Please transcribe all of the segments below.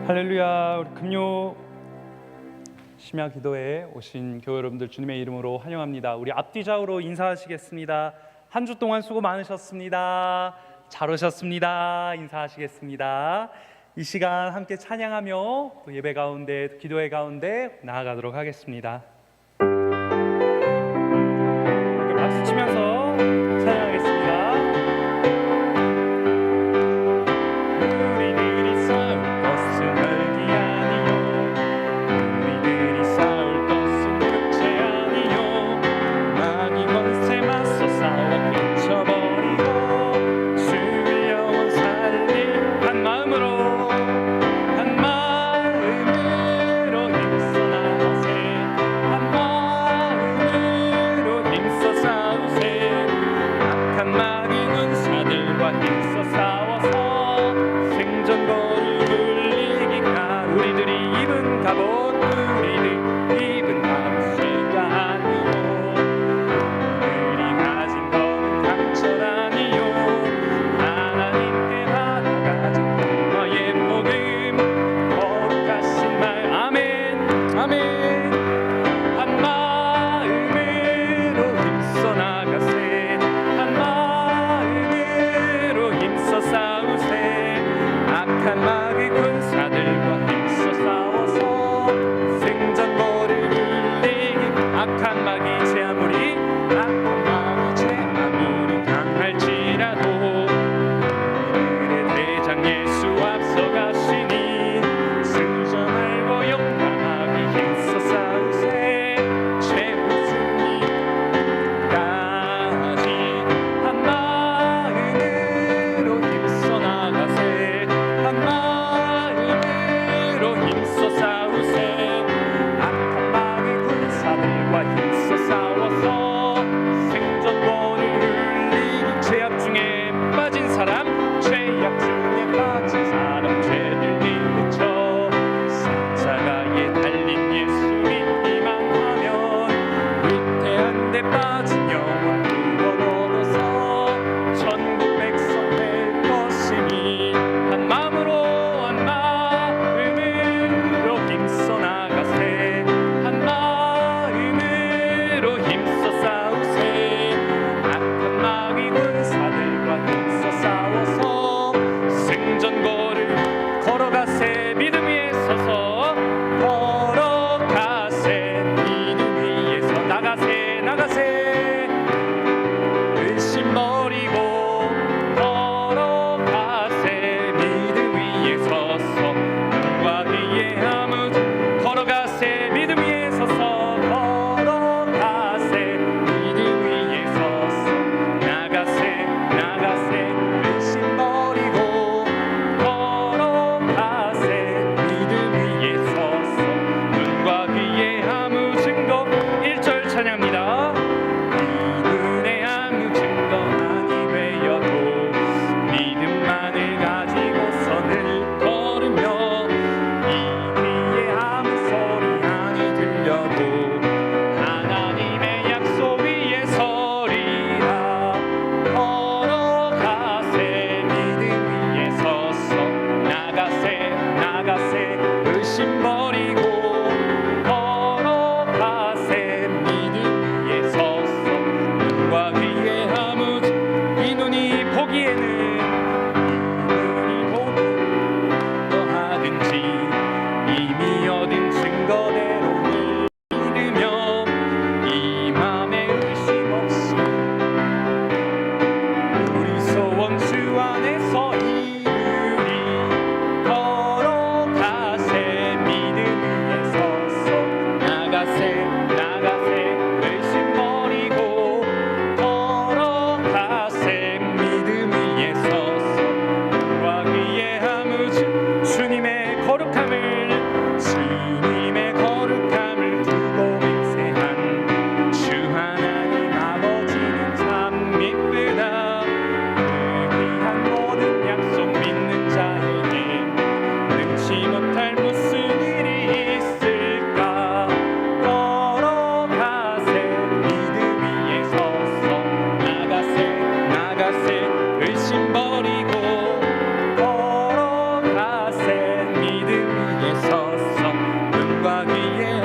할렐루야. 우리 금요 심야 기도에 오신 교회 여러분들 주님의 이름으로 환영합니다. 우리 앞뒤 좌우로 인사하시겠습니다. 한 주 동안 수고 많으셨습니다. 잘 오셨습니다. 인사하시겠습니다. 이 시간 함께 찬양하며 또 예배 가운데, 기도회 가운데 나아가도록 하겠습니다. 이렇게 박수 치면서 찬양하겠습니다. 한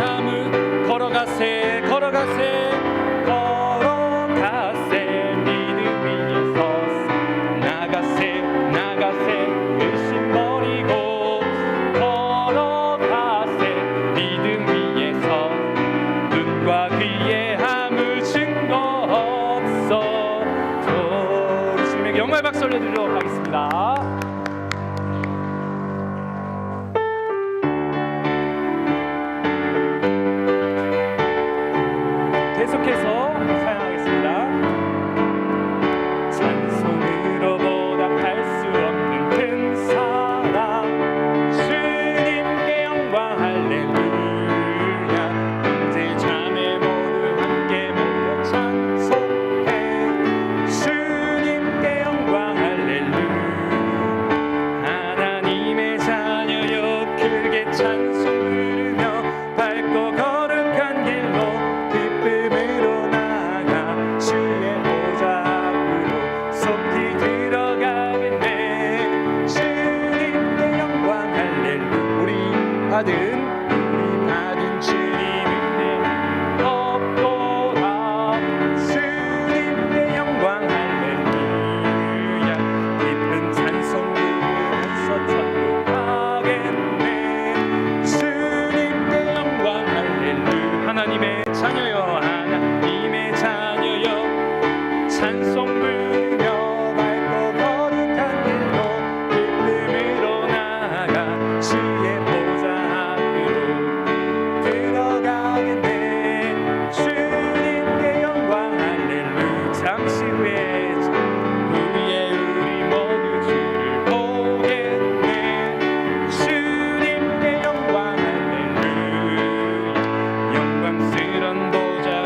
함을 걸어가세 걸어가세 걸어가세 믿음 위에 서서 나가세 나가세 의심 버리고 걸어가세 믿음 위에서 눈과 귀에 함을 증거 없어. 우리 주님에게 영광의 박수 올려드리도록 하겠습니다. 계속해서 사용하겠습니다. 찬송으로 보답할 수 없는 큰 사랑 주님께 영광 할렐루야. 형제 자매 모두 함께 모여 찬송해 주님께 영광 할렐루야. 하나님의 자녀여 크게 찬송 부르며 밝고 거룩한 길로 기쁨으로 나아가 주의 보좌 앞으로 속히 들어가겠네. 주님께 영광 할렐루야. 우리 받은 주님 은혜 없도다. 주님께 영광 할렐루야. 깊은 찬송 부르면서 천국 가겠네. 주님께 영광 할렐루야. 하나님의 자녀여 하나님의 자녀여 찬송 부르며 밝고 거룩한 길로 기쁨으로 나아가 주의 보좌 앞으로 들어가겠네. 주님께 영광 할렐루야. 잠시 후에 우리 모두 주를 보겠네. 주님께 영광 할렐루야. 영광스런 보좌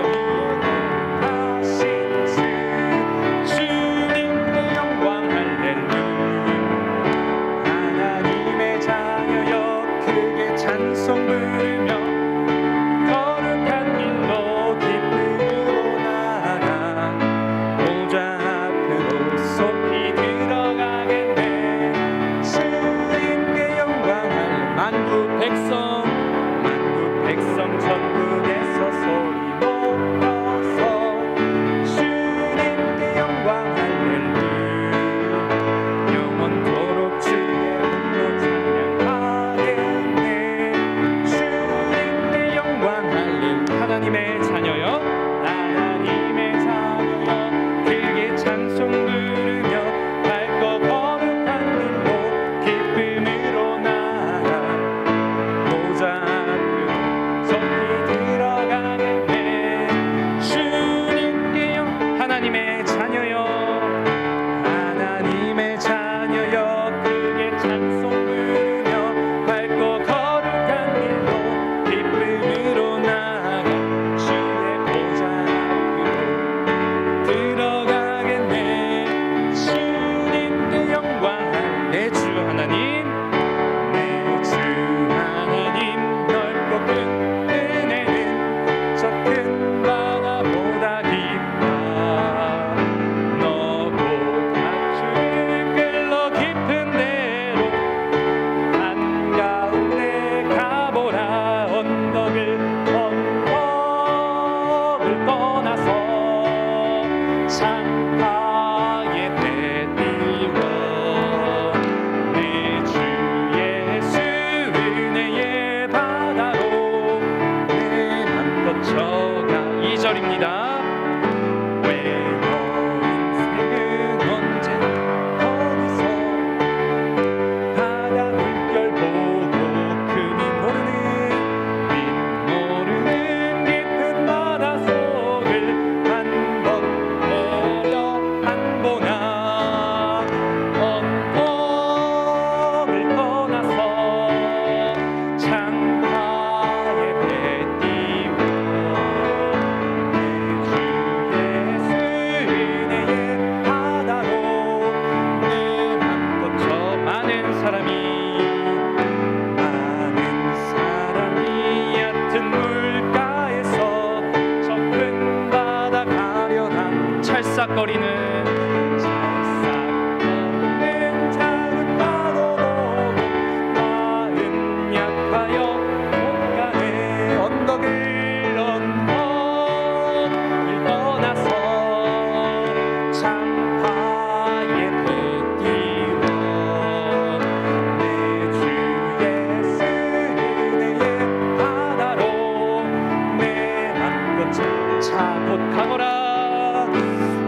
곧 가거라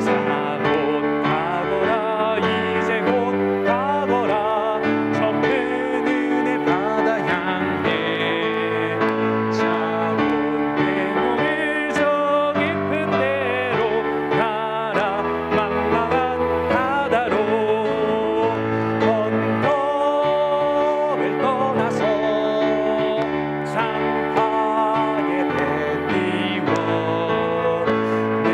자 곧 가거라 이제 곧 가거라 저 큰 은혜 바다 향해 자 곧 내 몸을 저 깊은 데로 가라 망망한 바다로 언덕을 떠나서 장파에 배 띄워 내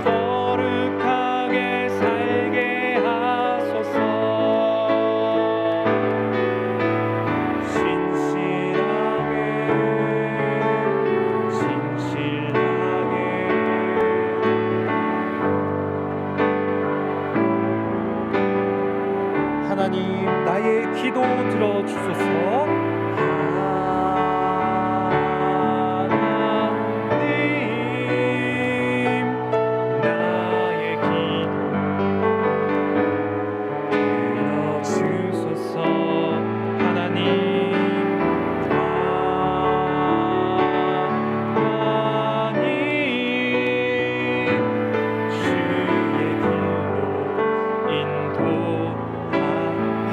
거룩하게 살게 하소서. 하나님, 나의 기도 들어주소서.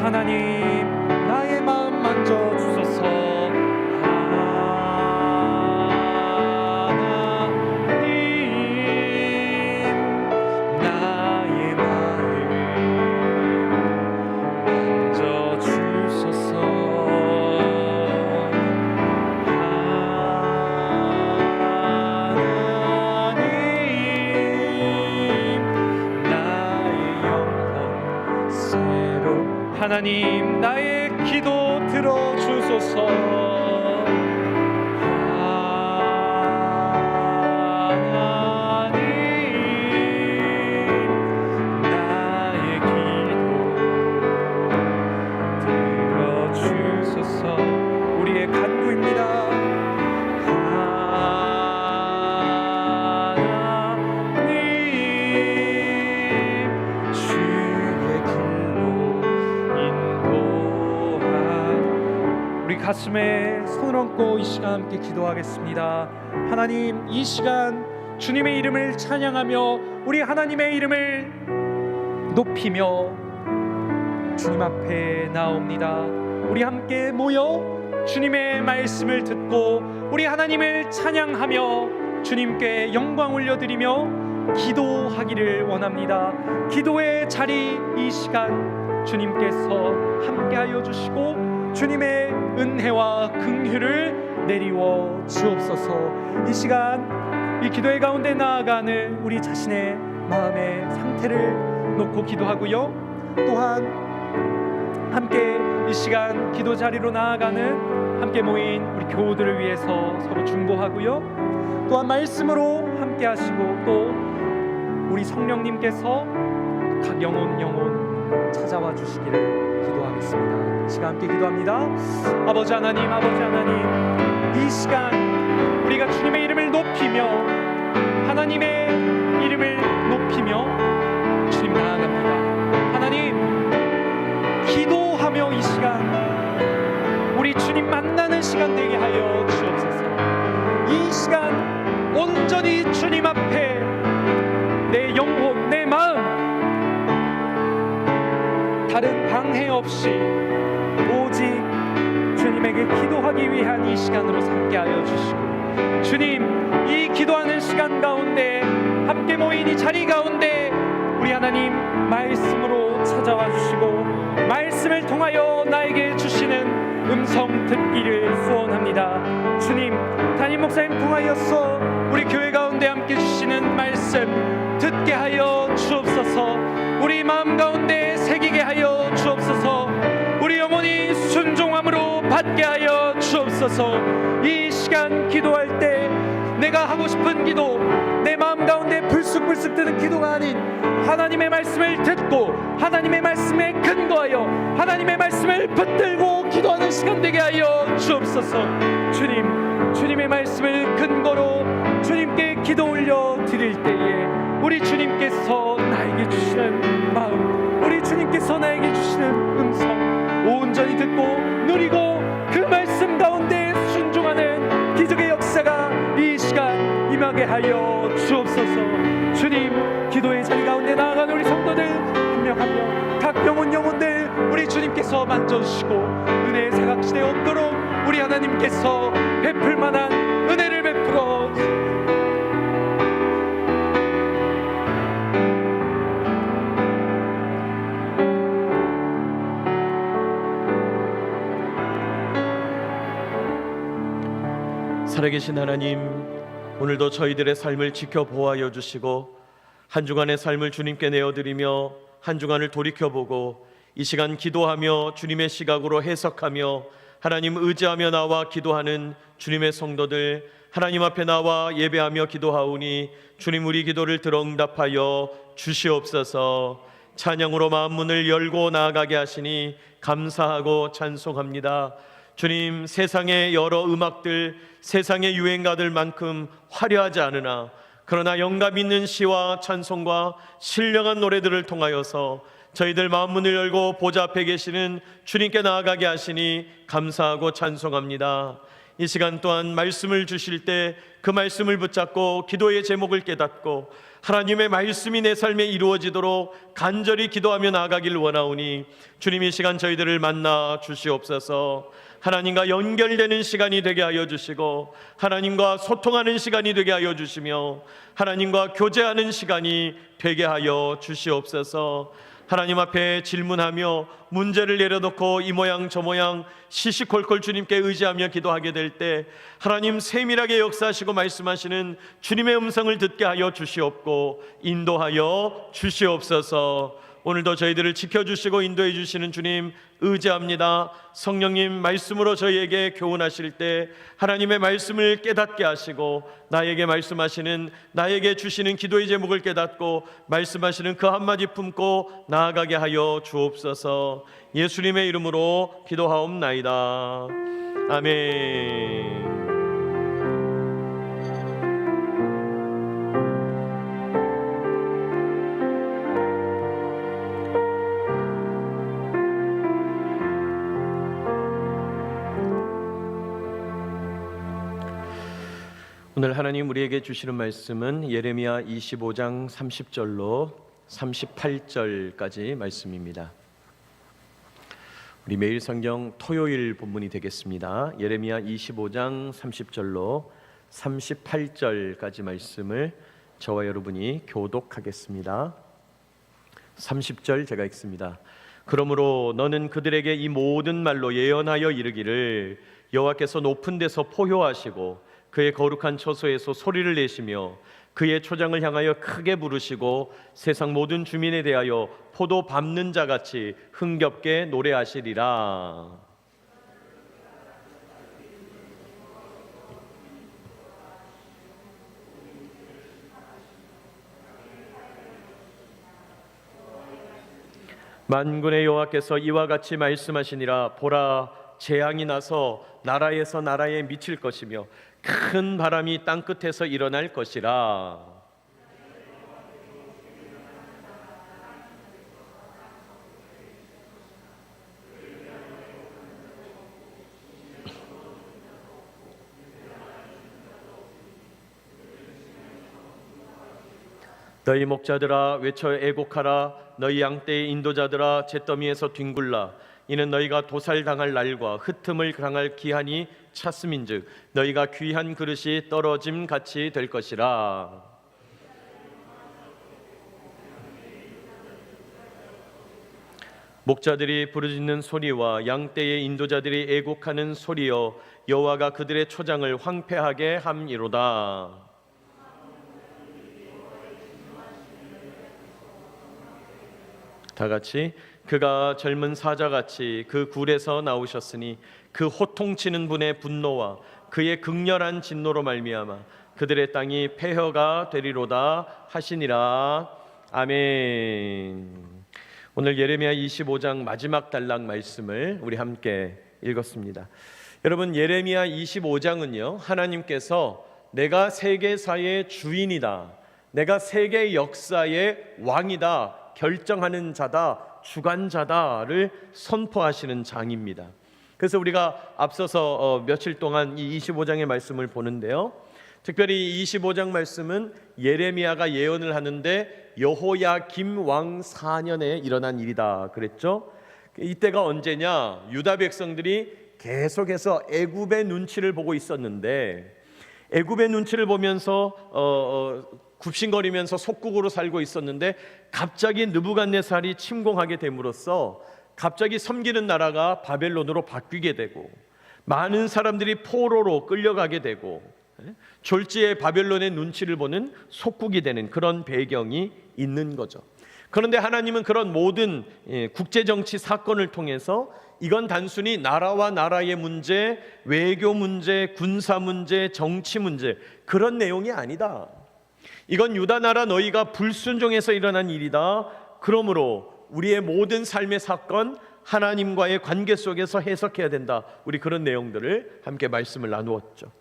하나님, 나의 마음 만져주소서. 하나님, 나의 마음 만져주소서. 하나님, 나의 기도 들어주소서. 하나님, 나의 기도 들어주소서. 우리의 간구입니다. 가슴에 손을 얹고 이 시간 함께 기도하겠습니다. 하나님, 이 시간 주님의 이름을 찬양하며 우리 하나님의 이름을 높이며 주님 앞에 나옵니다. 우리 함께 모여 주님의 말씀을 듣고 우리 하나님을 찬양하며 주님께 영광 올려드리며 기도하기를 원합니다. 기도의 자리, 이 시간 주님께서 함께하여 주시고 주님의 은혜와 긍휼을 내리워 주옵소서. 이 시간 이 기도의 가운데 나아가는 우리 자신의 마음의 상태를 놓고 기도하고요, 또한 함께 이 시간 기도 자리로 나아가는 함께 모인 우리 교우들을 위해서 서로 중보하고요, 또한 말씀으로 함께 하시고 또 우리 성령님께서 각 영혼 찾아와 주시기를 기도하겠습니다. 이 시간 함께 기도합니다. 아버지 하나님, 이 시간 우리가 주님의 이름을 높이며 하나님의 이름을 높이며 주님 나아갑니다. 하나님, 기도하며 이 시간 우리 주님 만나는 시간 되게 하여 주옵소서. 이 시간 온전히 주님 앞에 내 영혼, 내 마음 다른 방해 없이 오직 주님에게 기도하기 위한 이 시간으로 삼게 하여 주시고, 주님, 이 기도하는 시간 가운데 함께 모인 이 자리 가운데 우리 하나님 말씀으로 찾아와 주시고 말씀을 통하여 나에게 주시는 음성 듣기를 소원합니다. 주님, 담임 목사님 통하여서 우리 교회 가운데 함께 주시는 말씀 듣게 하여 주옵소서. 우리 마음 가운데 새기게 하여 주옵소서. 우리 영혼이 순종함으로 받게 하여 주옵소서. 이 시간 기도할 때 내가 하고 싶은 기도, 내 마음 가운데 불쑥불쑥 뜨는 기도가 아닌 하나님의 말씀을 듣고 하나님의 말씀에 근거하여 하나님의 말씀을 붙들고 기도하는 시간 되게 하여 주옵소서. 주님, 주님의 말씀을 근거로 주님께 기도 올려 드릴 때에 우리 주님께서 나에게 주시는 마음, 우리 주님께서 나에게 주시는 음성 온전히 듣고 누리고 그 말씀 가운데 순종하는 기적의 역사가 이 시간 임하게 하여 주옵소서. 주님, 기도의 자리 가운데 나아가는 우리 성도들 한 명 한 명 각 영혼들 우리 주님께서 만져주시고 은혜의 사각지대 없도록 우리 하나님께서 베풀 만한 은혜를 베풀어 살아계신 하나님, 오늘도 저희들의 삶을 지켜보아여 주시고 한 주간의 삶을 주님께 내어드리며 한 주간을 돌이켜보고 이 시간 기도하며 주님의 시각으로 해석하며 하나님 의지하며 나와 기도하는 주님의 성도들, 하나님 앞에 나와 예배하며 기도하오니 주님 우리 기도를 들어 응답하여 주시옵소서. 찬양으로 마음 문을 열고 나아가게 하시니 감사하고 찬송합니다. 주님, 세상의 여러 음악들, 세상의 유행가들만큼 화려하지 않으나 그러나 영감 있는 시와 찬송과 신령한 노래들을 통하여서 저희들 마음 문을 열고 보좌 앞에 계시는 주님께 나아가게 하시니 감사하고 찬송합니다. 이 시간 또한 말씀을 주실 때 그 말씀을 붙잡고 기도의 제목을 깨닫고 하나님의 말씀이 내 삶에 이루어지도록 간절히 기도하며 나아가길 원하오니 주님 이 시간 저희들을 만나 주시옵소서. 하나님과 연결되는 시간이 되게 하여 주시고 하나님과 소통하는 시간이 되게 하여 주시며 하나님과 교제하는 시간이 되게 하여 주시옵소서. 하나님 앞에 질문하며 문제를 내려놓고 이 모양 저 모양 시시콜콜 주님께 의지하며 기도하게 될 때 하나님 세밀하게 역사하시고 말씀하시는 주님의 음성을 듣게 하여 주시옵고 인도하여 주시옵소서. 오늘도 저희들을 지켜주시고 인도해 주시는 주님 의지합니다. 성령님 말씀으로 저희에게 교훈하실 때 하나님의 말씀을 깨닫게 하시고 나에게 말씀하시는, 나에게 주시는 기도의 제목을 깨닫고 말씀하시는 그 한마디 품고 나아가게 하여 주옵소서. 예수님의 이름으로 기도하옵나이다. 아멘. 오늘 하나님 우리에게 주시는 말씀은 예레미야 25장 30절로 38절까지 말씀입니다. 우리 매일 성경 토요일 본문이 되겠습니다. 예레미야 25장 30절로 38절까지 말씀을 저와 여러분이 교독하겠습니다. 30절 제가 읽습니다. 그러므로 너는 그들에게 이 모든 말로 예언하여 이르기를 여호와께서 높은 데서 포효하시고 그의 거룩한 처소에서 소리를 내시며 그의 초장을 향하여 크게 부르시고 세상 모든 주민에 대하여 포도 밟는 자같이 흥겹게 노래하시리라. 만군의 여호와께서 이와 같이 말씀하시니라. 보라, 재앙이 나서 나라에서 나라에 미칠 것이며 큰 바람이 땅끝에서 일어날 것이라. 너희 목자들아 외쳐 애곡하라. 너희 양떼의 인도자들아 잿더미에서 뒹굴라. 이는 너희가 도살당할 날과 흩음을 당할 기한이 찼음인즉 너희가 귀한 그릇이 떨어짐 같이 될 것이라. 목자들이 부르짖는 소리와 양떼의 인도자들이 애곡하는 소리여 여호와가 그들의 초장을 황폐하게 함이로다. 다 같이 그가 젊은 사자같이 그 굴에서 나오셨으니 그 호통치는 분의 분노와 그의 극렬한 진노로 말미암아 그들의 땅이 폐허가 되리로다 하시니라. 아멘. 오늘 예레미야 25장 마지막 단락 말씀을 우리 함께 읽었습니다. 여러분, 예레미야 25장은요 하나님께서 내가 세계사의 주인이다, 내가 세계 역사의 왕이다, 결정하는 자다, 주관자다를 선포하시는 장입니다. 그래서 우리가 앞서서 며칠 동안 이 25장의 말씀을 보는데요, 특별히 이 25장 말씀은 예레미야가 예언을 하는데 여호야김 왕 4년에 일어난 일이다 그랬죠. 이때가 언제냐? 유다 백성들이 계속해서 애굽의 눈치를 보고 있었는데 애굽의 눈치를 보면서 굽신거리면서 속국으로 살고 있었는데 갑자기 느부갓네살이 침공하게 됨으로써 갑자기 섬기는 나라가 바벨론으로 바뀌게 되고 많은 사람들이 포로로 끌려가게 되고 졸지에 바벨론의 눈치를 보는 속국이 되는 그런 배경이 있는 거죠. 그런데 하나님은 그런 모든 국제정치 사건을 통해서 이건 단순히 나라와 나라의 문제, 외교 문제, 군사 문제, 정치 문제 그런 내용이 아니다. 이건 유다 나라 너희가 불순종해서 일어난 일이다. 그러므로 우리의 모든 삶의 사건 하나님과의 관계 속에서 해석해야 된다. 우리 그런 내용들을 함께 말씀을 나누었죠.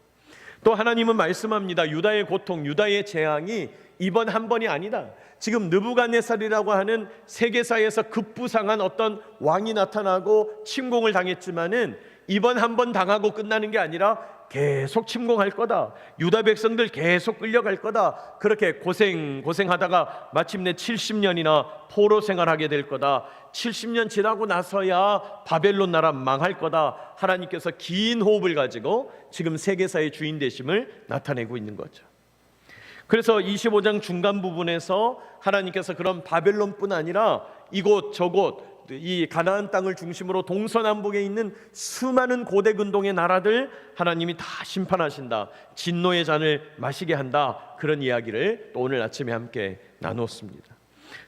또 하나님은 말씀합니다. 유다의 고통, 유다의 재앙이 이번 한 번이 아니다. 지금 느부갓네살이라고 하는 세계사에서 급부상한 어떤 왕이 나타나고 침공을 당했지만은 이번 한 번 당하고 끝나는 게 아니라 계속 침공할 거다. 유다 백성들 계속 끌려갈 거다. 그렇게 고생하다가 마침내 70년이나 포로 생활하게 될 거다. 70년 지나고 나서야 바벨론 나라 망할 거다. 하나님께서 긴 호흡을 가지고 지금 세계사의 주인 되심을 나타내고 있는 거죠. 그래서 25장 중간 부분에서 하나님께서 그런 바벨론뿐 아니라 이곳 저곳 이 가나안 땅을 중심으로 동서남북에 있는 수많은 고대 근동의 나라들 하나님이 다 심판하신다. 진노의 잔을 마시게 한다. 그런 이야기를 또 오늘 아침에 함께 나눴습니다.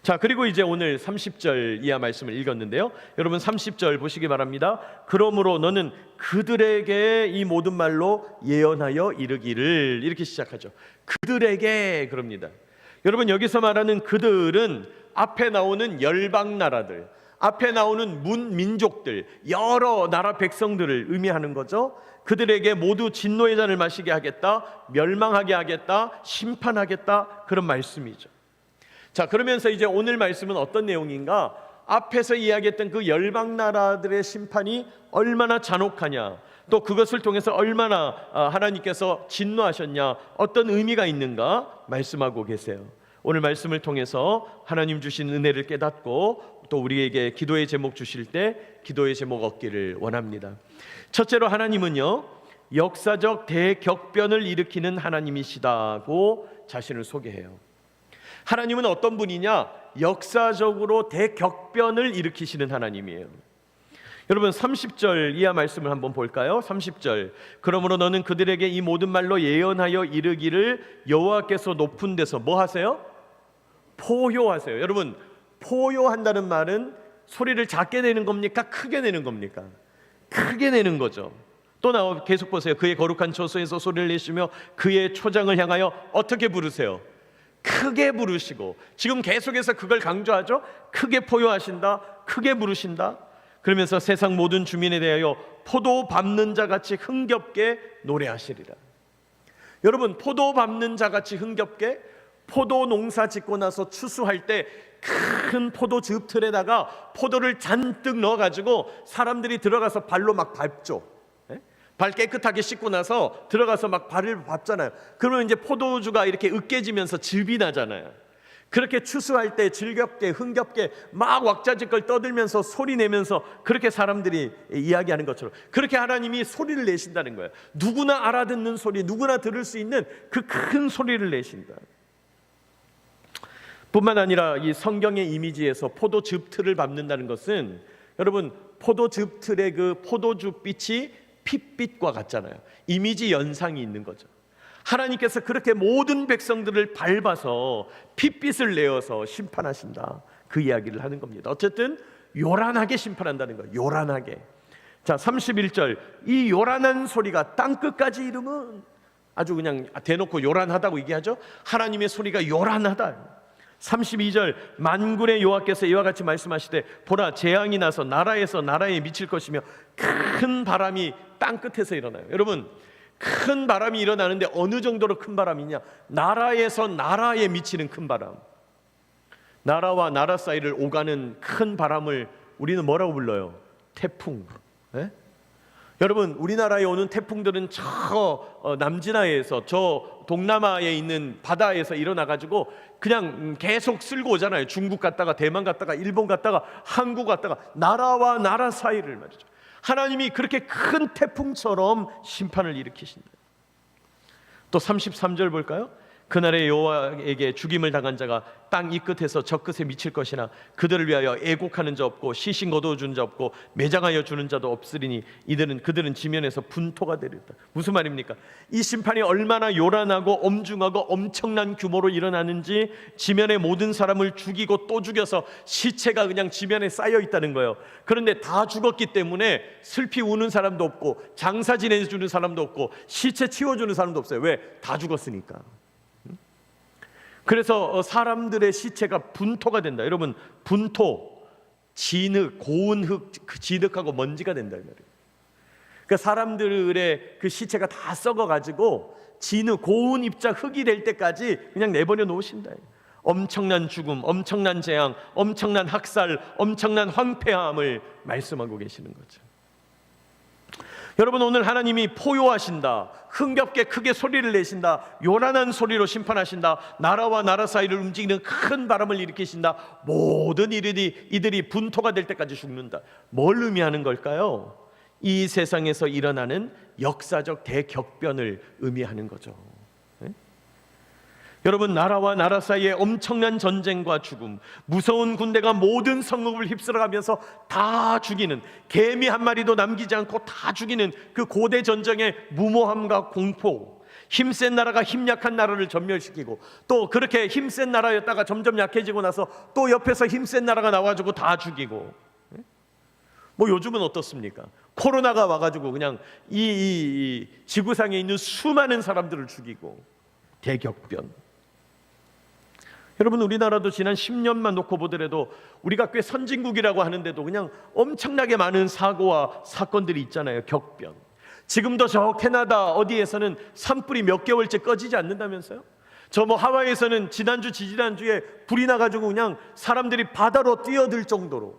자, 그리고 이제 오늘 30절 이하 말씀을 읽었는데요. 여러분 30절 보시기 바랍니다. 그러므로 너는 그들에게 이 모든 말로 예언하여 이르기를, 이렇게 시작하죠. 그들에게 그럽니다. 여러분 여기서 말하는 그들은 앞에 나오는 열방 나라들, 앞에 나오는 문민족들, 여러 나라 백성들을 의미하는 거죠. 그들에게 모두 진노의 잔을 마시게 하겠다, 멸망하게 하겠다, 심판하겠다, 그런 말씀이죠. 자, 그러면서 이제 오늘 말씀은 어떤 내용인가? 앞에서 이야기했던 그 열방 나라들의 심판이 얼마나 잔혹하냐, 또 그것을 통해서 얼마나 하나님께서 진노하셨냐, 어떤 의미가 있는가 말씀하고 계세요. 오늘 말씀을 통해서 하나님 주신 은혜를 깨닫고 또 우리에게 기도의 제목 주실 때 기도의 제목 얻기를 원합니다. 첫째로 하나님은요, 역사적 대격변을 일으키는 하나님이시다고 자신을 소개해요. 하나님은 어떤 분이냐? 역사적으로 대격변을 일으키시는 하나님이에요. 여러분 30절 이하 말씀을 한번 볼까요? 30절. 그러므로 너는 그들에게 이 모든 말로 예언하여 이르기를 여호와께서 높은 데서 뭐 하세요? 포효하세요. 여러분 포효한다는 말은 소리를 작게 내는 겁니까? 크게 내는 겁니까? 크게 내는 거죠. 또 계속 보세요. 그의 거룩한 처소에서 소리를 내시며 그의 초장을 향하여 어떻게 부르세요? 크게 부르시고, 지금 계속해서 그걸 강조하죠. 크게 포효하신다, 크게 부르신다. 그러면서 세상 모든 주민에 대하여 포도 밟는 자같이 흥겹게 노래하시리라. 여러분 포도 밟는 자같이 흥겹게, 포도 농사 짓고 나서 추수할 때 큰 포도즙 틀에다가 포도를 잔뜩 넣어가지고 사람들이 들어가서 발로 막 밟죠. 발 깨끗하게 씻고 나서 들어가서 막 발을 밟잖아요. 그러면 이제 포도주가 이렇게 으깨지면서 즙이 나잖아요. 그렇게 추수할 때 즐겁게 흥겹게 막 왁자지껄 떠들면서 소리 내면서 그렇게 사람들이 이야기하는 것처럼 그렇게 하나님이 소리를 내신다는 거예요. 누구나 알아듣는 소리, 누구나 들을 수 있는 그 큰 소리를 내신다. 뿐만 아니라 이 성경의 이미지에서 포도즙 틀을 밟는다는 것은, 여러분 포도즙 틀의 그 포도주 빛이 핏빛과 같잖아요. 이미지 연상이 있는 거죠. 하나님께서 그렇게 모든 백성들을 밟아서 핏빛을 내어서 심판하신다, 그 이야기를 하는 겁니다. 어쨌든 요란하게 심판한다는 거예요. 요란하게. 자 31절. 이 요란한 소리가 땅끝까지 이르면, 아주 그냥 대놓고 요란하다고 얘기하죠. 하나님의 소리가 요란하다. 32절. 만군의 여호와께서 이와 같이 말씀하시되 보라 재앙이 나서 나라에서 나라에 미칠 것이며 큰 바람이 땅끝에서 일어나요. 여러분 큰 바람이 일어나는데 어느 정도로 큰 바람이냐? 나라에서 나라에 미치는 큰 바람, 나라와 나라 사이를 오가는 큰 바람을 우리는 뭐라고 불러요? 태풍. 네? 여러분 우리나라에 오는 태풍들은 저 남진해에서 저 동남아에 있는 바다에서 일어나가지고 그냥 계속 쓸고 오잖아요. 중국 갔다가 대만 갔다가 일본 갔다가 한국 갔다가 나라와 나라 사이를 말이죠. 하나님이 그렇게 큰 태풍처럼 심판을 일으키신다. 또 33절 볼까요? 그날의 여호와에게 죽임을 당한 자가 땅 이 끝에서 저 끝에 미칠 것이나 그들을 위하여 애곡하는 자 없고 시신 거두어주는 자 없고 매장하여 주는 자도 없으리니 그들은 지면에서 분토가 되리라. 무슨 말입니까? 이 심판이 얼마나 요란하고 엄중하고 엄청난 규모로 일어나는지 지면의 모든 사람을 죽이고 또 죽여서 시체가 그냥 지면에 쌓여 있다는 거예요. 그런데 다 죽었기 때문에 슬피 우는 사람도 없고 장사 지내주는 사람도 없고 시체 치워주는 사람도 없어요. 왜? 다 죽었으니까. 그래서 사람들의 시체가 분토가 된다. 여러분, 분토, 진흙, 고운 흙, 진흙하고 먼지가 된다 이 말이에요. 그러니까 사람들의 그 시체가 다 썩어가지고 진흙, 고운 입자 흙이 될 때까지 그냥 내버려 놓으신다. 엄청난 죽음, 엄청난 재앙, 엄청난 학살, 엄청난 황폐함을 말씀하고 계시는 거죠. 여러분, 오늘 하나님이 포효하신다, 흥겹게 크게 소리를 내신다, 요란한 소리로 심판하신다, 나라와 나라 사이를 움직이는 큰 바람을 일으키신다, 모든 이들이 분토가 될 때까지 죽는다. 뭘 의미하는 걸까요? 이 세상에서 일어나는 역사적 대격변을 의미하는 거죠. 여러분, 나라와 나라 사이에 엄청난 전쟁과 죽음, 무서운 군대가 모든 성읍을 휩쓸어가면서 다 죽이는, 개미 한 마리도 남기지 않고 다 죽이는 그 고대 전쟁의 무모함과 공포, 힘센 나라가 힘약한 나라를 전멸시키고 또 그렇게 힘센 나라였다가 점점 약해지고 나서 또 옆에서 힘센 나라가 나와주고 다 죽이고, 뭐 요즘은 어떻습니까? 코로나가 와가지고 그냥 이 지구상에 있는 수많은 사람들을 죽이고 대격변. 여러분, 우리나라도 지난 10년만 놓고 보더라도 우리가 꽤 선진국이라고 하는데도 그냥 엄청나게 많은 사고와 사건들이 있잖아요. 격변. 지금도 저 캐나다 어디에서는 산불이 몇 개월째 꺼지지 않는다면서요? 저 뭐 하와이에서는 지지난주에 불이 나가지고 그냥 사람들이 바다로 뛰어들 정도로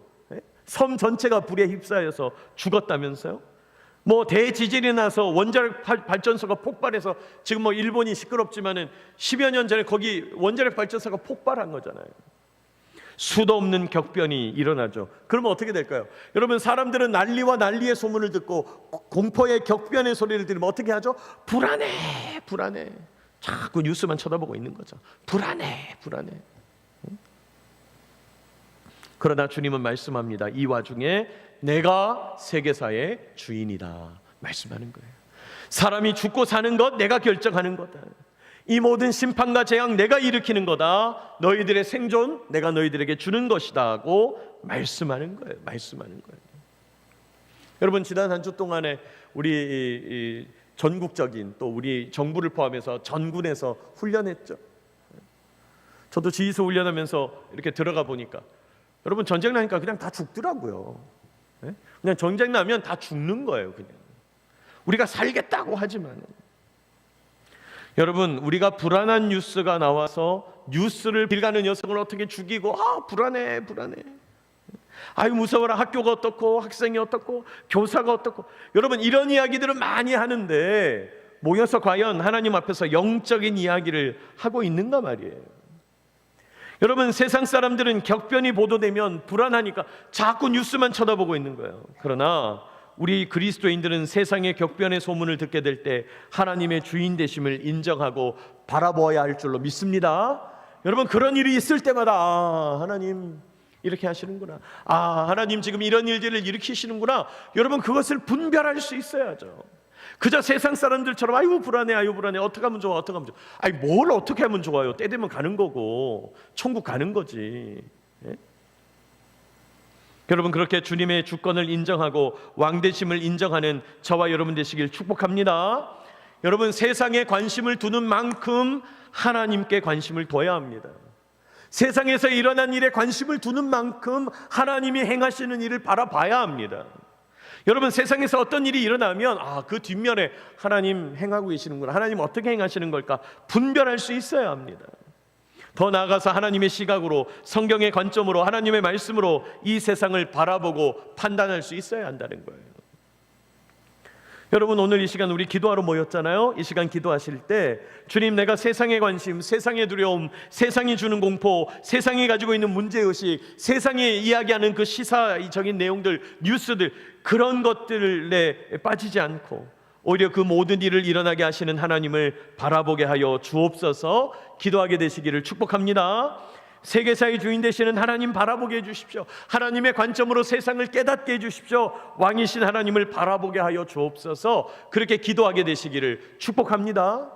섬 전체가 불에 휩싸여서 죽었다면서요? 뭐 대지진이 나서 원자력 발전소가 폭발해서 지금 뭐 일본이 시끄럽지만은 10여 년 전에 거기 원자력 발전소가 폭발한 거잖아요. 수도 없는 격변이 일어나죠. 그러면 어떻게 될까요? 여러분, 사람들은 난리와 난리의 소문을 듣고 공포의 격변의 소리를 들으면 어떻게 하죠? 불안해, 불안해. 자꾸 뉴스만 쳐다보고 있는 거죠. 불안해, 불안해. 그러나 주님은 말씀합니다. 이 와중에 내가 세계사의 주인이다 말씀하는 거예요. 사람이 죽고 사는 것 내가 결정하는 거다. 이 모든 심판과 재앙 내가 일으키는 거다. 너희들의 생존 내가 너희들에게 주는 것이다 하고 말씀하는 거예요. 말씀하는 거예요. 여러분, 지난 한 주 동안에 우리 전국적인 또 우리 정부를 포함해서 전군에서 훈련했죠. 저도 지휘소 훈련하면서 이렇게 들어가 보니까 여러분, 전쟁 나니까 그냥 다 죽더라고요. 그냥 전쟁 나면 다 죽는 거예요. 그냥 우리가 살겠다고 하지만, 여러분, 우리가 불안한 뉴스가 나와서 뉴스를 빌가는 녀석을 어떻게 죽이고, 불안해, 불안해, 아유 무서워라, 학교가 어떻고 학생이 어떻고 교사가 어떻고, 여러분 이런 이야기들은 많이 하는데 모여서 과연 하나님 앞에서 영적인 이야기를 하고 있는가 말이에요. 여러분, 세상 사람들은 격변이 보도되면 불안하니까 자꾸 뉴스만 쳐다보고 있는 거예요. 그러나 우리 그리스도인들은 세상의 격변의 소문을 듣게 될 때 하나님의 주인 되심을 인정하고 바라보아야 할 줄로 믿습니다. 여러분, 그런 일이 있을 때마다 하나님 이렇게 하시는구나, 하나님 지금 이런 일들을 일으키시는구나, 여러분 그것을 분별할 수 있어야죠. 그저 세상 사람들처럼 아유 불안해, 아유 불안해, 어떻게 하면 좋아, 어떻게 하면 좋아. 아니 뭘 어떻게 하면 좋아요? 때 되면 가는 거고 천국 가는 거지. 여러분, 그렇게 주님의 주권을 인정하고 왕되심을 인정하는 저와 여러분 되시길 축복합니다. 여러분, 세상에 관심을 두는 만큼 하나님께 관심을 둬야 합니다. 세상에서 일어난 일에 관심을 두는 만큼 하나님이 행하시는 일을 바라봐야 합니다. 여러분, 세상에서 어떤 일이 일어나면 그 뒷면에 하나님 행하고 계시는구나, 하나님 어떻게 행하시는 걸까 분별할 수 있어야 합니다. 더 나아가서 하나님의 시각으로, 성경의 관점으로, 하나님의 말씀으로 이 세상을 바라보고 판단할 수 있어야 한다는 거예요. 여러분, 오늘 이 시간 우리 기도하러 모였잖아요. 이 시간 기도하실 때 주님, 내가 세상의 관심, 세상의 두려움, 세상이 주는 공포, 세상이 가지고 있는 문제의식, 세상이 이야기하는 그 시사적인 내용들, 뉴스들, 그런 것들에 빠지지 않고 오히려 그 모든 일을 일어나게 하시는 하나님을 바라보게 하여 주옵소서. 기도하게 되시기를 축복합니다. 세계사의 주인 되시는 하나님 바라보게 해주십시오. 하나님의 관점으로 세상을 깨닫게 해주십시오. 왕이신 하나님을 바라보게 하여 주옵소서. 그렇게 기도하게 되시기를 축복합니다.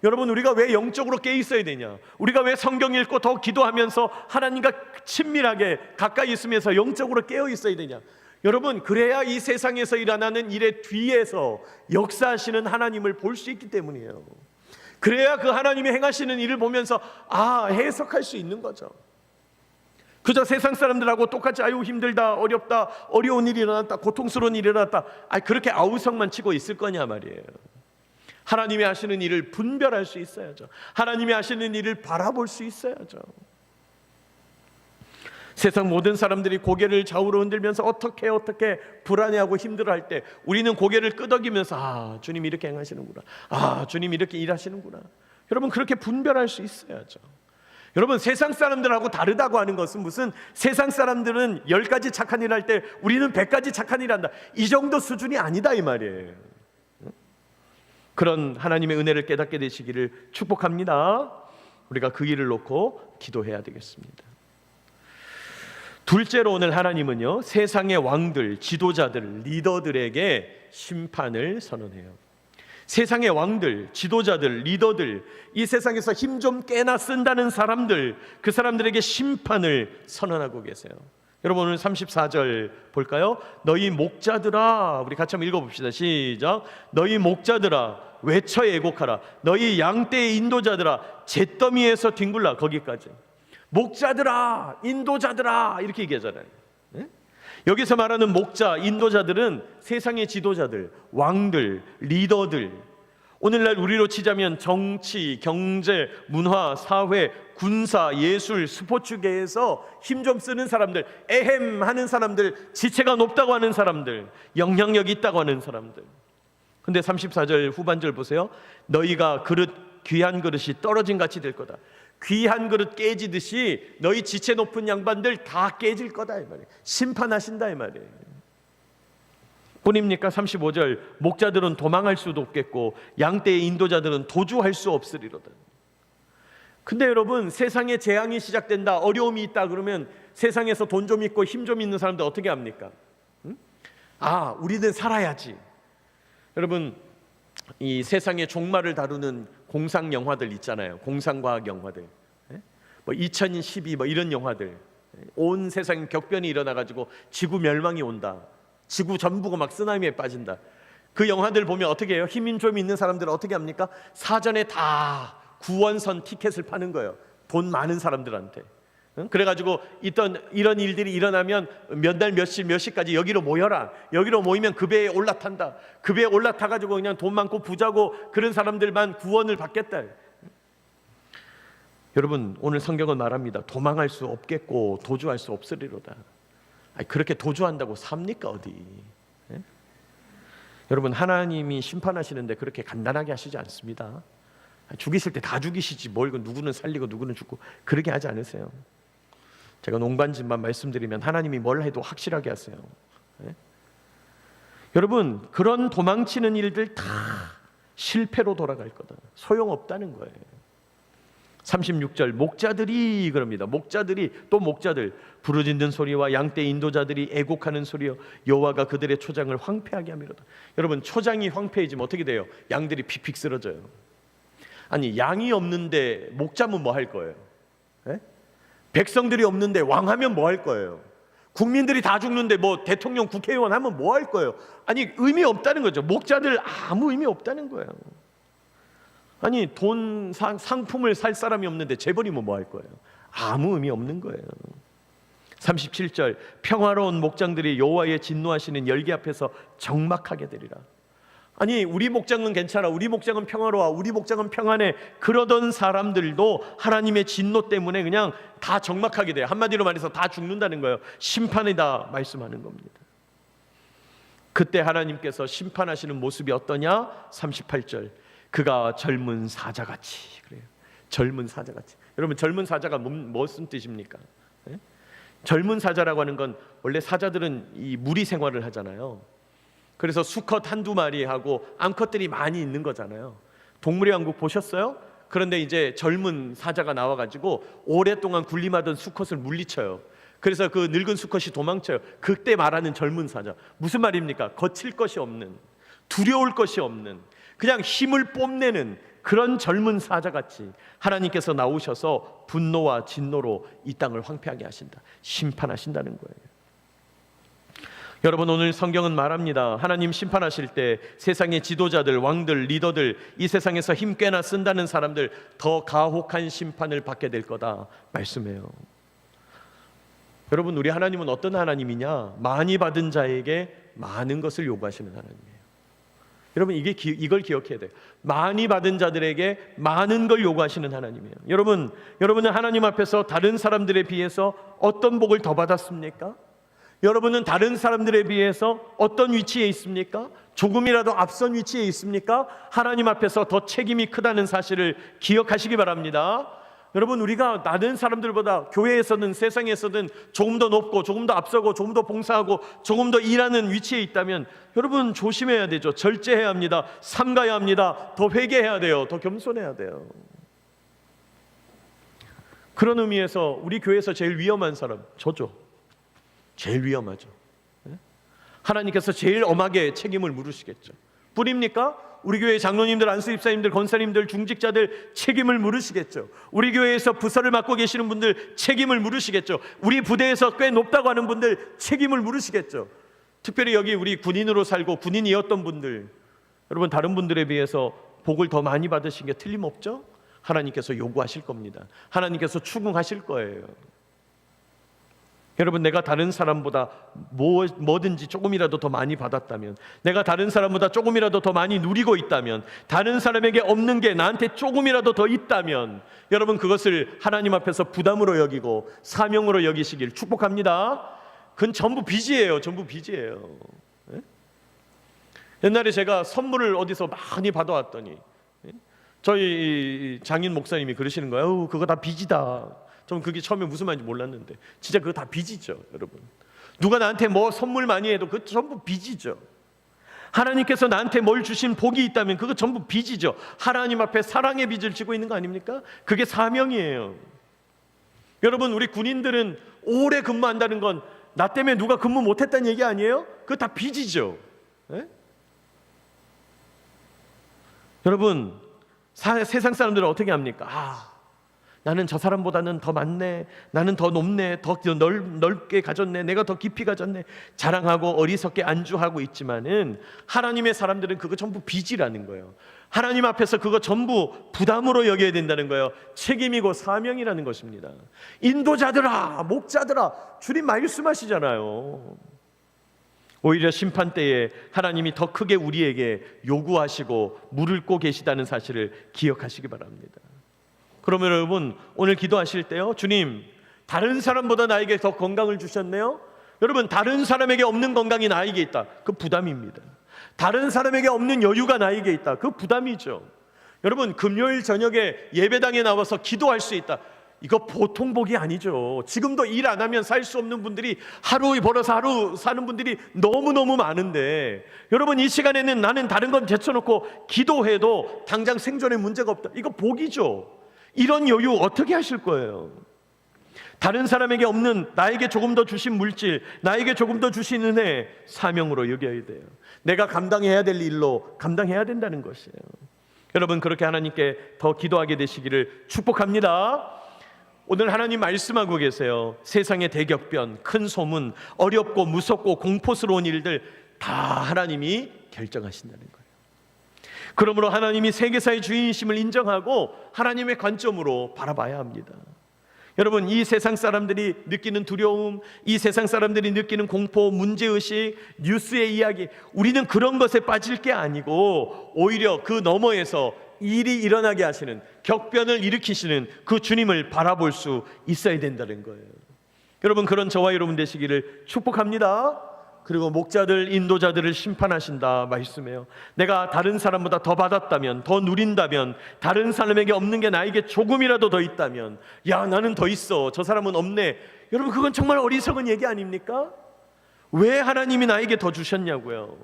여러분, 우리가 왜 영적으로 깨 있어야 되냐? 우리가 왜 성경 읽고 더 기도하면서 하나님과 친밀하게 가까이 있으면서 영적으로 깨어 있어야 되냐? 여러분, 그래야 이 세상에서 일어나는 일의 뒤에서 역사하시는 하나님을 볼 수 있기 때문이에요. 그래야 그 하나님이 행하시는 일을 보면서 해석할 수 있는 거죠. 그저 세상 사람들하고 똑같이 아유 힘들다, 어렵다, 어려운 일이 일어났다, 고통스러운 일이 일어났다, 그렇게 아우성만 치고 있을 거냐 말이에요. 하나님이 하시는 일을 분별할 수 있어야죠. 하나님이 하시는 일을 바라볼 수 있어야죠. 세상 모든 사람들이 고개를 좌우로 흔들면서 어떻게 불안해하고 힘들어할 때 우리는 고개를 끄덕이면서 주님 이렇게 행하시는구나, 주님 이렇게 일하시는구나. 여러분, 그렇게 분별할 수 있어야죠. 여러분, 세상 사람들하고 다르다고 하는 것은 무슨 세상 사람들은 10가지 착한 일 할 때 우리는 100가지 착한 일 한다, 이 정도 수준이 아니다 이 말이에요. 그런 하나님의 은혜를 깨닫게 되시기를 축복합니다. 우리가 그 일을 놓고 기도해야 되겠습니다. 둘째로 오늘 하나님은요, 세상의 왕들, 지도자들, 리더들에게 심판을 선언해요. 세상의 왕들, 지도자들, 리더들, 이 세상에서 힘 좀 깨나 쓴다는 사람들, 그 사람들에게 심판을 선언하고 계세요. 여러분, 오늘 34절 볼까요? 너희 목자들아, 우리 같이 한번 읽어봅시다. 시작. 너희 목자들아, 외쳐 애곡하라. 너희 양떼의 인도자들아, 잿더미에서 뒹굴라. 거기까지. 목자들아, 인도자들아, 이렇게 얘기하잖아요. 여기서 말하는 목자, 인도자들은 세상의 지도자들, 왕들, 리더들, 오늘날 우리로 치자면 정치, 경제, 문화, 사회, 군사, 예술, 스포츠계에서 힘 좀 쓰는 사람들, 에헴 하는 사람들, 지체가 높다고 하는 사람들, 영향력이 있다고 하는 사람들. 근데 34절 후반절 보세요. 너희가 귀한 그릇이 떨어진 같이 될 거다. 귀한 그릇 깨지듯이 너희 지체 높은 양반들 다 깨질 거다 이 말이에요. 심판하신다 이 말이에요. 뿐입니까? 35절 목자들은 도망할 수도 없겠고 양떼의 인도자들은 도주할 수 없으리로다. 근데 여러분, 세상에 재앙이 시작된다, 어려움이 있다 그러면 세상에서 돈 좀 있고 힘 좀 있는 사람들 어떻게 합니까? 우리는 살아야지. 여러분, 이 세상의 종말을 다루는 공상 영화들 있잖아요. 공상과학 영화들, 2012 이런 영화들, 온 세상 격변이 일어나가지고 지구 멸망이 온다, 지구 전부가 막 쓰나미에 빠진다. 그 영화들 보면 어떻게 해요? 힘 좀 있는 사람들은 어떻게 합니까? 사전에 다 구원선 티켓을 파는 거예요. 돈 많은 사람들한테. 그래가지고 이런 일들이 일어나면 몇 날 몇 시까지 여기로 모여라. 여기로 모이면 그 배에 올라탄다. 그 배에 올라타가지고 그냥 돈 많고 부자고 그런 사람들만 구원을 받겠다. 여러분, 오늘 성경은 말합니다. 도망할 수 없겠고 도주할 수 없으리로다. 그렇게 도주한다고 삽니까 어디? 여러분, 하나님이 심판하시는데 그렇게 간단하게 하시지 않습니다. 죽이실 때 다 죽이시지 뭘 누구는 살리고 누구는 죽고 그렇게 하지 않으세요. 제가 농반진만 말씀드리면 하나님이 뭘 해도 확실하게 하세요. 여러분, 그런 도망치는 일들 다 실패로 돌아갈 거다. 소용없다는 거예요. 36절 목자들이 그럽니다. 목자들이 또 목자들 부르짖는 소리와 양떼 인도자들이 애곡하는 소리요 여호와가 그들의 초장을 황폐하게 하미로다. 여러분, 초장이 황폐해지면 어떻게 돼요? 양들이 픽픽 쓰러져요. 아니, 양이 없는데 목자면 뭐 할 거예요? 백성들이 없는데 왕하면 뭐 할 거예요? 국민들이 다 죽는데 뭐 대통령, 국회의원 하면 뭐 할 거예요? 아니, 의미 없다는 거죠. 목자들 아무 의미 없다는 거예요. 아니, 상품을 살 사람이 없는데 재벌이면 뭐 할 거예요? 아무 의미 없는 거예요. 37절 평화로운 목장들이 여호와의 진노하시는 열기 앞에서 적막하게 되리라. 아니, 우리 목장은 괜찮아, 우리 목장은 평화로워, 우리 목장은 평안해, 그러던 사람들도 하나님의 진노 때문에 그냥 다 적막하게 돼요. 한마디로 말해서 다 죽는다는 거예요. 심판이다 말씀하는 겁니다. 그때 하나님께서 심판하시는 모습이 어떠냐? 38절 그가 젊은 사자같이. 그래요. 젊은 사자같이. 여러분, 젊은 사자가 무슨 뜻입니까? 젊은 사자라고 하는 건 원래 사자들은 이 무리 생활을 하잖아요. 그래서 수컷 한두 마리하고 암컷들이 많이 있는 거잖아요. 동물의 왕국 보셨어요? 그런데 이제 젊은 사자가 나와가지고 오랫동안 군림하던 수컷을 물리쳐요. 그래서 그 늙은 수컷이 도망쳐요. 그때 말하는 젊은 사자, 무슨 말입니까? 거칠 것이 없는, 두려울 것이 없는, 그냥 힘을 뽐내는 그런 젊은 사자같이 하나님께서 나오셔서 분노와 진노로 이 땅을 황폐하게 하신다, 심판하신다는 거예요. 여러분, 오늘 성경은 말합니다. 하나님 심판하실 때 세상의 지도자들, 왕들, 리더들, 이 세상에서 힘 꽤나 쓴다는 사람들 더 가혹한 심판을 받게 될 거다 말씀해요. 여러분, 우리 하나님은 어떤 하나님이냐? 많이 받은 자에게 많은 것을 요구하시는 하나님이에요. 여러분, 이걸 기억해야 돼요. 많이 받은 자들에게 많은 걸 요구하시는 하나님이에요. 여러분은 하나님 앞에서 다른 사람들에 비해서 어떤 복을 더 받았습니까? 여러분은 다른 사람들에 비해서 어떤 위치에 있습니까? 조금이라도 앞선 위치에 있습니까? 하나님 앞에서 더 책임이 크다는 사실을 기억하시기 바랍니다. 여러분, 우리가 다른 사람들보다 교회에서든 세상에서든 조금 더 높고 조금 더 앞서고 조금 더 봉사하고 조금 더 일하는 위치에 있다면 여러분 조심해야 되죠. 절제해야 합니다. 삼가야 합니다. 더 회개해야 돼요. 더 겸손해야 돼요. 그런 의미에서 우리 교회에서 제일 위험한 사람 저죠. 제일 위험하죠. 하나님께서 제일 엄하게 책임을 물으시겠죠. 뿌립니까? 우리 교회 장로님들, 안수집사님들, 권사님들, 중직자들 책임을 물으시겠죠. 우리 교회에서 부서를 맡고 계시는 분들 책임을 물으시겠죠. 우리 부대에서 꽤 높다고 하는 분들 책임을 물으시겠죠. 특별히 여기 우리 군인으로 살고 군인이었던 분들, 여러분 다른 분들에 비해서 복을 더 많이 받으신 게 틀림없죠. 하나님께서 요구하실 겁니다. 하나님께서 추궁하실 거예요. 여러분, 내가 다른 사람보다 뭐든지 조금이라도 더 많이 받았다면, 내가 다른 사람보다 조금이라도 더 많이 누리고 있다면, 다른 사람에게 없는 게 나한테 조금이라도 더 있다면 여러분 그것을 하나님 앞에서 부담으로 여기고 사명으로 여기시길 축복합니다. 그건 전부 빚이에요. 전부 빚이에요. 옛날에 제가 선물을 어디서 많이 받아왔더니 저희 장인 목사님이 그러시는 거예요. 그거 다 빚이다. 저는 그게 처음에 무슨 말인지 몰랐는데 진짜 그거 다 빚이죠. 여러분, 누가 나한테 뭐 선물 많이 해도 그거 전부 빚이죠. 하나님께서 나한테 뭘 주신 복이 있다면 그거 전부 빚이죠. 하나님 앞에 사랑의 빚을 지고 있는 거 아닙니까? 그게 사명이에요. 여러분, 우리 군인들은 오래 근무한다는 건 나 때문에 누가 근무 못했다는 얘기 아니에요? 그거 다 빚이죠. 네? 여러분, 세상 사람들은 어떻게 합니까? 나는 저 사람보다는 더 많네, 나는 더 높네, 더 넓게 가졌네, 내가 더 깊이 가졌네, 자랑하고 어리석게 안주하고 있지만은 하나님의 사람들은 그거 전부 빚이라는 거예요. 하나님 앞에서 그거 전부 부담으로 여겨야 된다는 거예요. 책임이고 사명이라는 것입니다. 인도자들아, 목자들아, 주님 말씀하시잖아요. 오히려 심판 때에 하나님이 더 크게 우리에게 요구하시고 물을 꽂고 계시다는 사실을 기억하시기 바랍니다. 그러면 여러분, 오늘 기도하실 때요, 주님, 다른 사람보다 나에게 더 건강을 주셨네요. 여러분, 다른 사람에게 없는 건강이 나에게 있다. 그 부담입니다. 다른 사람에게 없는 여유가 나에게 있다. 그 부담이죠. 여러분, 금요일 저녁에 예배당에 나와서 기도할 수 있다. 이거 보통 복이 아니죠. 지금도 일 안 하면 살 수 없는 분들이, 하루 벌어서 하루 사는 분들이 너무너무 많은데, 여러분, 이 시간에는 나는 다른 건 제쳐놓고 기도해도 당장 생존에 문제가 없다. 이거 복이죠. 이런 여유 어떻게 하실 거예요? 다른 사람에게 없는, 나에게 조금 더 주신 물질, 나에게 조금 더 주신 은혜, 사명으로 여겨야 돼요. 내가 감당해야 될 일로 감당해야 된다는 것이에요. 여러분, 그렇게 하나님께 더 기도하게 되시기를 축복합니다. 오늘 하나님 말씀하고 계세요. 세상의 대격변, 큰 소문, 어렵고 무섭고 공포스러운 일들 다 하나님이 결정하신다는 거예요. 그러므로 하나님이 세계사의 주인이심을 인정하고 하나님의 관점으로 바라봐야 합니다. 여러분, 이 세상 사람들이 느끼는 두려움, 이 세상 사람들이 느끼는 공포, 문제의식, 뉴스의 이야기, 우리는 그런 것에 빠질 게 아니고 오히려 그 너머에서 일이 일어나게 하시는, 격변을 일으키시는 그 주님을 바라볼 수 있어야 된다는 거예요. 여러분, 그런 저와 여러분 되시기를 축복합니다. 그리고 목자들, 인도자들을 심판하신다 말씀해요. 내가 다른 사람보다 더 받았다면, 더 누린다면, 다른 사람에게 없는 게 나에게 조금이라도 더 있다면, 야, 나는 더 있어, 저 사람은 없네. 여러분, 그건 정말 어리석은 얘기 아닙니까? 왜 하나님이 나에게 더 주셨냐고요.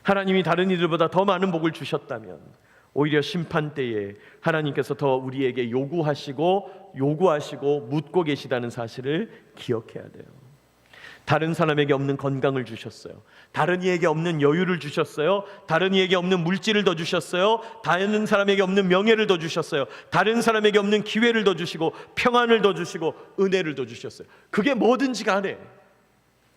하나님이 다른 이들보다 더 많은 복을 주셨다면 오히려 심판 때에 하나님께서 더 우리에게 요구하시고 묻고 계시다는 사실을 기억해야 돼요. 다른 사람에게 없는 건강을 주셨어요. 다른 이에게 없는 여유를 주셨어요. 다른 이에게 없는 물질을 더 주셨어요. 다른 사람에게 없는 명예를 더 주셨어요. 다른 사람에게 없는 기회를 더 주시고 평안을 더 주시고 은혜를 더 주셨어요. 그게 뭐든지 간에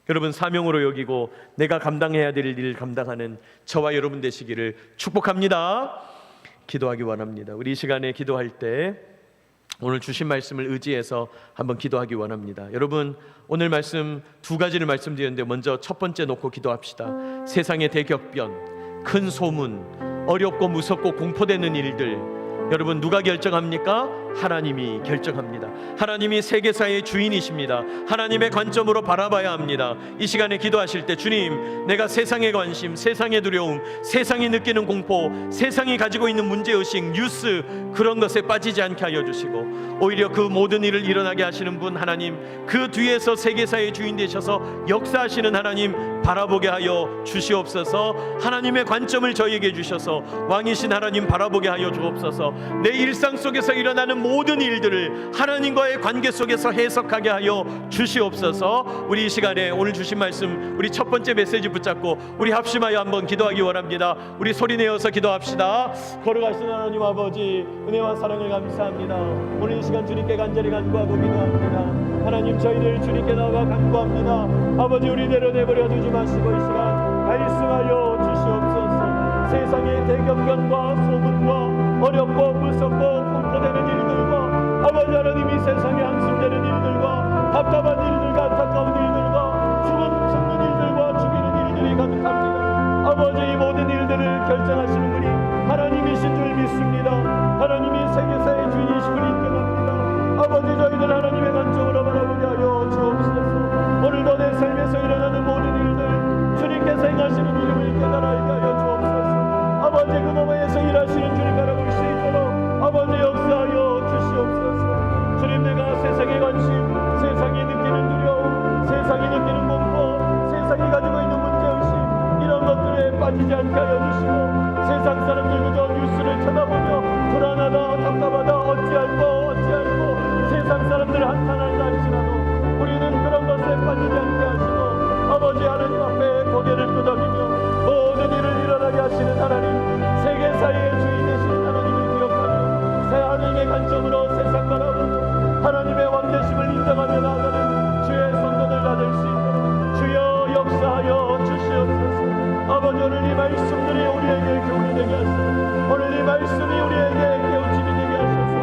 여러분 사명으로 여기고 내가 감당해야 될 일을 감당하는 저와 여러분 되시기를 축복합니다. 기도하기 원합니다. 우리 이 시간에 기도할 때 오늘 주신 말씀을 의지해서 한번 기도하기 원합니다. 여러분 오늘 말씀 두 가지를 말씀드렸는데 먼저 첫 번째 놓고 기도합시다. 세상의 대격변, 큰 소문, 어렵고 무섭고 공포되는 일들, 여러분 누가 결정합니까? 하나님이 결정합니다. 하나님이 세계사의 주인이십니다. 하나님의 관점으로 바라봐야 합니다. 이 시간에 기도하실 때 주님, 내가 세상의 관심, 세상의 두려움, 세상이 느끼는 공포, 세상이 가지고 있는 문제의식, 뉴스 그런 것에 빠지지 않게 하여 주시고 오히려 그 모든 일을 일어나게 하시는 분 하나님, 그 뒤에서 세계사의 주인 되셔서 역사하시는 하나님 바라보게 하여 주시옵소서. 하나님의 관점을 저희에게 주셔서 왕이신 하나님 바라보게 하여 주옵소서. 내 일상 속에서 일어나는 모든 일들을 하나님과의 관계 속에서 해석하게 하여 주시옵소서. 우리 이 시간에 오늘 주신 말씀 우리 첫 번째 메시지 붙잡고 우리 합심하여 한번 기도하기 원합니다. 우리 소리내어서 기도합시다. 걸어가시는 하나님 아버지, 은혜와 사랑을 감사합니다. 오늘 이 시간 주님께 간절히 간구하고 기도합니다. 하나님, 저희들 주님께 나와 간구합니다. 아버지, 우리대로 내버려 두지 마시고 이 시간 말씀하여 주시옵소서. 세상의 대격변과 소문과 어렵고 무섭고 공포되는 일들과 아버지 하나님, 이 세상에 한숨되는 일들과 답답한 일들과 안타까운 일들과 죽는 일들과 죽이는 일들이 가득합니다. 아버지, 이 모든 일들을 결정하시는 분이 하나님이신 줄 믿습니다. 하나님이 세계사의 주인이심을 인정합니다. 아버지, 저희들 하나님의 관점으로 바라보게 하여 주옵소서. 오늘도 내 삶에서 일어나는 모든 일들 주님께서 행하시는 이름을 깨달아 알게 하여 주옵소서. 아버지, 그 너머에서 일하시는 주님 바라볼 수 있도록 아버지 역사하여 주시옵소서. 주님, 내가 세상의 관심, 세상이 느끼는 두려움, 세상이 느끼는 공포, 세상이 가지고 있는 문제의식 이런 것들에 빠지지 않게 하여 주시고 세상 사람들 그저 뉴스를 쳐다보며 불안하다 답답하다 어찌할꼬 세상 사람들 한탄한다 할지라도 우리는 그런 것에 빠지지 않게 하시고 아버지 하나님 앞에 고개를 끄덕이며 모든 일을 일어나게 하시는 하나님, 세계사의 주인 되시는 하나님을 기억하며 새 하나님의 관점으로 세상 바라보고 하나님의 왕되심을 인정하며 나아가는 주의 성도들 받을 수 있도록 주여 역사하여 주시옵소서. 아버지, 오늘 이 말씀들이 우리에게 교훈이 되게 하시고 오늘 이 말씀이 우리에게 깨우침이 되게 하셔서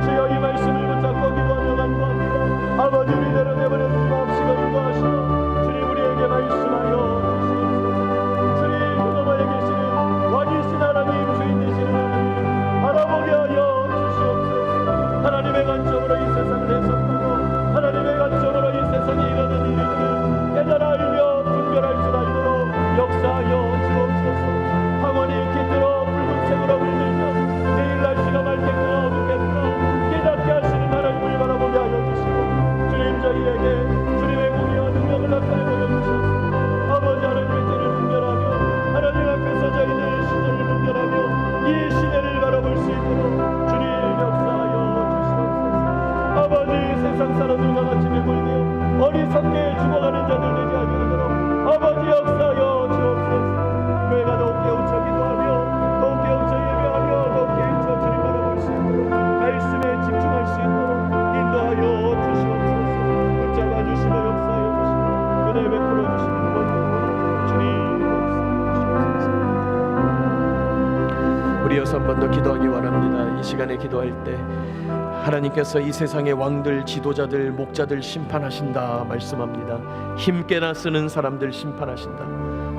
주여 이 말씀을 붙잡고 기도하며 간구합니다. 아버지, 우리대로 내버려 두지 마옵시고 인도하시고 주님 우리에게 말씀하여 주시옵소서. 주님, 그 너머에 계시는 왕이신 하나님, 주인 되시는 하나님 바라보게 하여 주시옵소서. 하나님의 관점으로 이 세상을 해석하고 하나님의 관점으로 이 세상에 일어나는 일들을 깨달아 알며 분별할 줄 알도록 역사하여 주옵소서. 황혼이 깃들어 붉은색으로 물들며 내일 날씨가 맑겠구나 어둡겠구나 깨닫게 하시는 하나님을 바라보게 하여 주시고 주님, 저희에게 주님의 공의와 능력을 나타내 보여주셔서 아버지 하나님의 때를 분별하며 하나님 앞에서 저희들 시대를 분별하며 이 시대를 바라볼 수 있도록 주님 역사하여 주시옵소서. 아버지, 세상 사람들과 같이 매몰되어 어리석게 죽어가는 자들 되지 않도록 아버지 역사하여 주옵소서. 교회가 더욱 깨우쳐 기도하며 더욱 깨우쳐 예배하며 더욱 깨우쳐 주님 바라볼 수 있도록 말씀에 집중할 수 있도록 인도하여 주시옵소서. 붙잡아 주시고 역사하여 주시고 은혜 베풀어 주시는 것 주님 역사하여 주옵소서. 우리 여섯 번 더 기도하기 원합니다. 이 시간에 기도할 때 하나님께서 이 세상의 왕들, 지도자들, 목자들 심판하신다 말씀합니다. 힘께나 쓰는 사람들 심판하신다.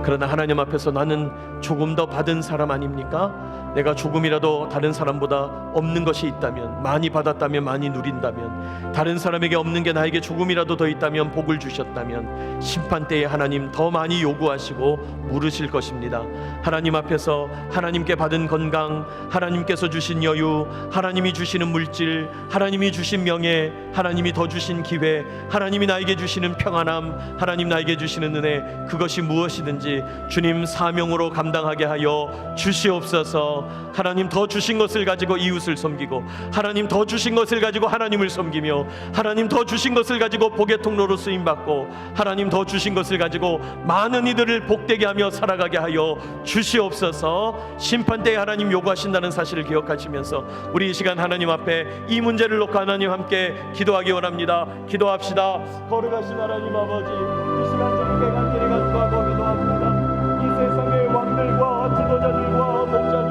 그러나 하나님 앞에서 나는 조금 더 받은 사람 아닙니까? 내가 조금이라도 다른 사람보다 없는 것이 있다면, 많이 받았다면, 많이 누린다면, 다른 사람에게 없는 게 나에게 조금이라도 더 있다면, 복을 주셨다면 심판 때에 하나님 더 많이 요구하시고 물으실 것입니다. 하나님 앞에서 하나님께 받은 건강, 하나님께서 주신 여유, 하나님이 주시는 물질, 하나님이 주신 명예, 하나님이 더 주신 기회, 하나님이 나에게 주시는 평안함, 하나님 나에게 주시는 은혜, 그것이 무엇이든지 주님 사명으로 감당하게 하여 주시옵소서. 하나님 더 주신 것을 가지고 이웃을 섬기고, 하나님 더 주신 것을 가지고 하나님을 섬기며, 하나님 더 주신 것을 가지고 복의 통로로 쓰임받고, 하나님 더 주신 것을 가지고 많은 이들을 복되게 하며 살아가게 하여 주시옵소서. 심판대에 하나님 요구하신다는 사실을 기억하시면서 우리 이 시간 하나님 앞에 이 문제를 놓고 하나님 함께 기도하기 원합니다. 기도합시다. 거룩하신 하나님 아버지, 이 시간 주님께 간절히 간구하고 기도합니다. 이 세상의 왕들과 지도자들과 목자들,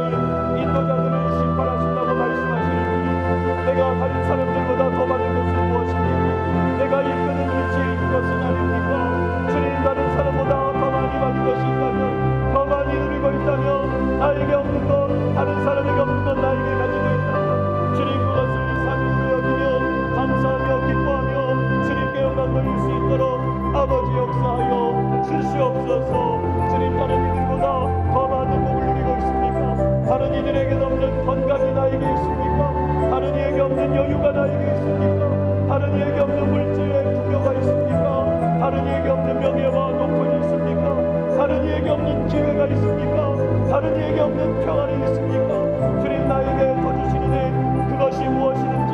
인도자들을 심판하신다고 말씀하시니 내가 다른 사람들보다 더 많은 것은 무엇입니까? 내가 이끄는 위치에 그것은 아닙니까? 주님, 다른 사람보다 더 많이 받은 것이 있다면, 더 많이 누리고 있다면, 나에게 없는 것, 다른 사람에게 없는 것 나에게 가지고 있다면 주님, 그것을 사명으로 여기며 감사하며 기뻐하며 주님께 영광 돌릴 수 있도록 아버지 역사하여 주시옵소서. 주님, 다른 이들보다 더 많은 복을 누리고 있습니까? 다른 이들에게 없는 건강이 나에게 있습니까? 다른 이에게 없는 여유가 나에게 있습니까? 다른 이에게 없는 물질의 부여가 있습니까? 다른 이에게 없는 명예와 높음이 있습니까? 다른 이에게 없는 기회가 있습니까? 다른 이에게 없는 평안이 있습니까? 주님, 나에게 더 주시는 그것이 무엇이든지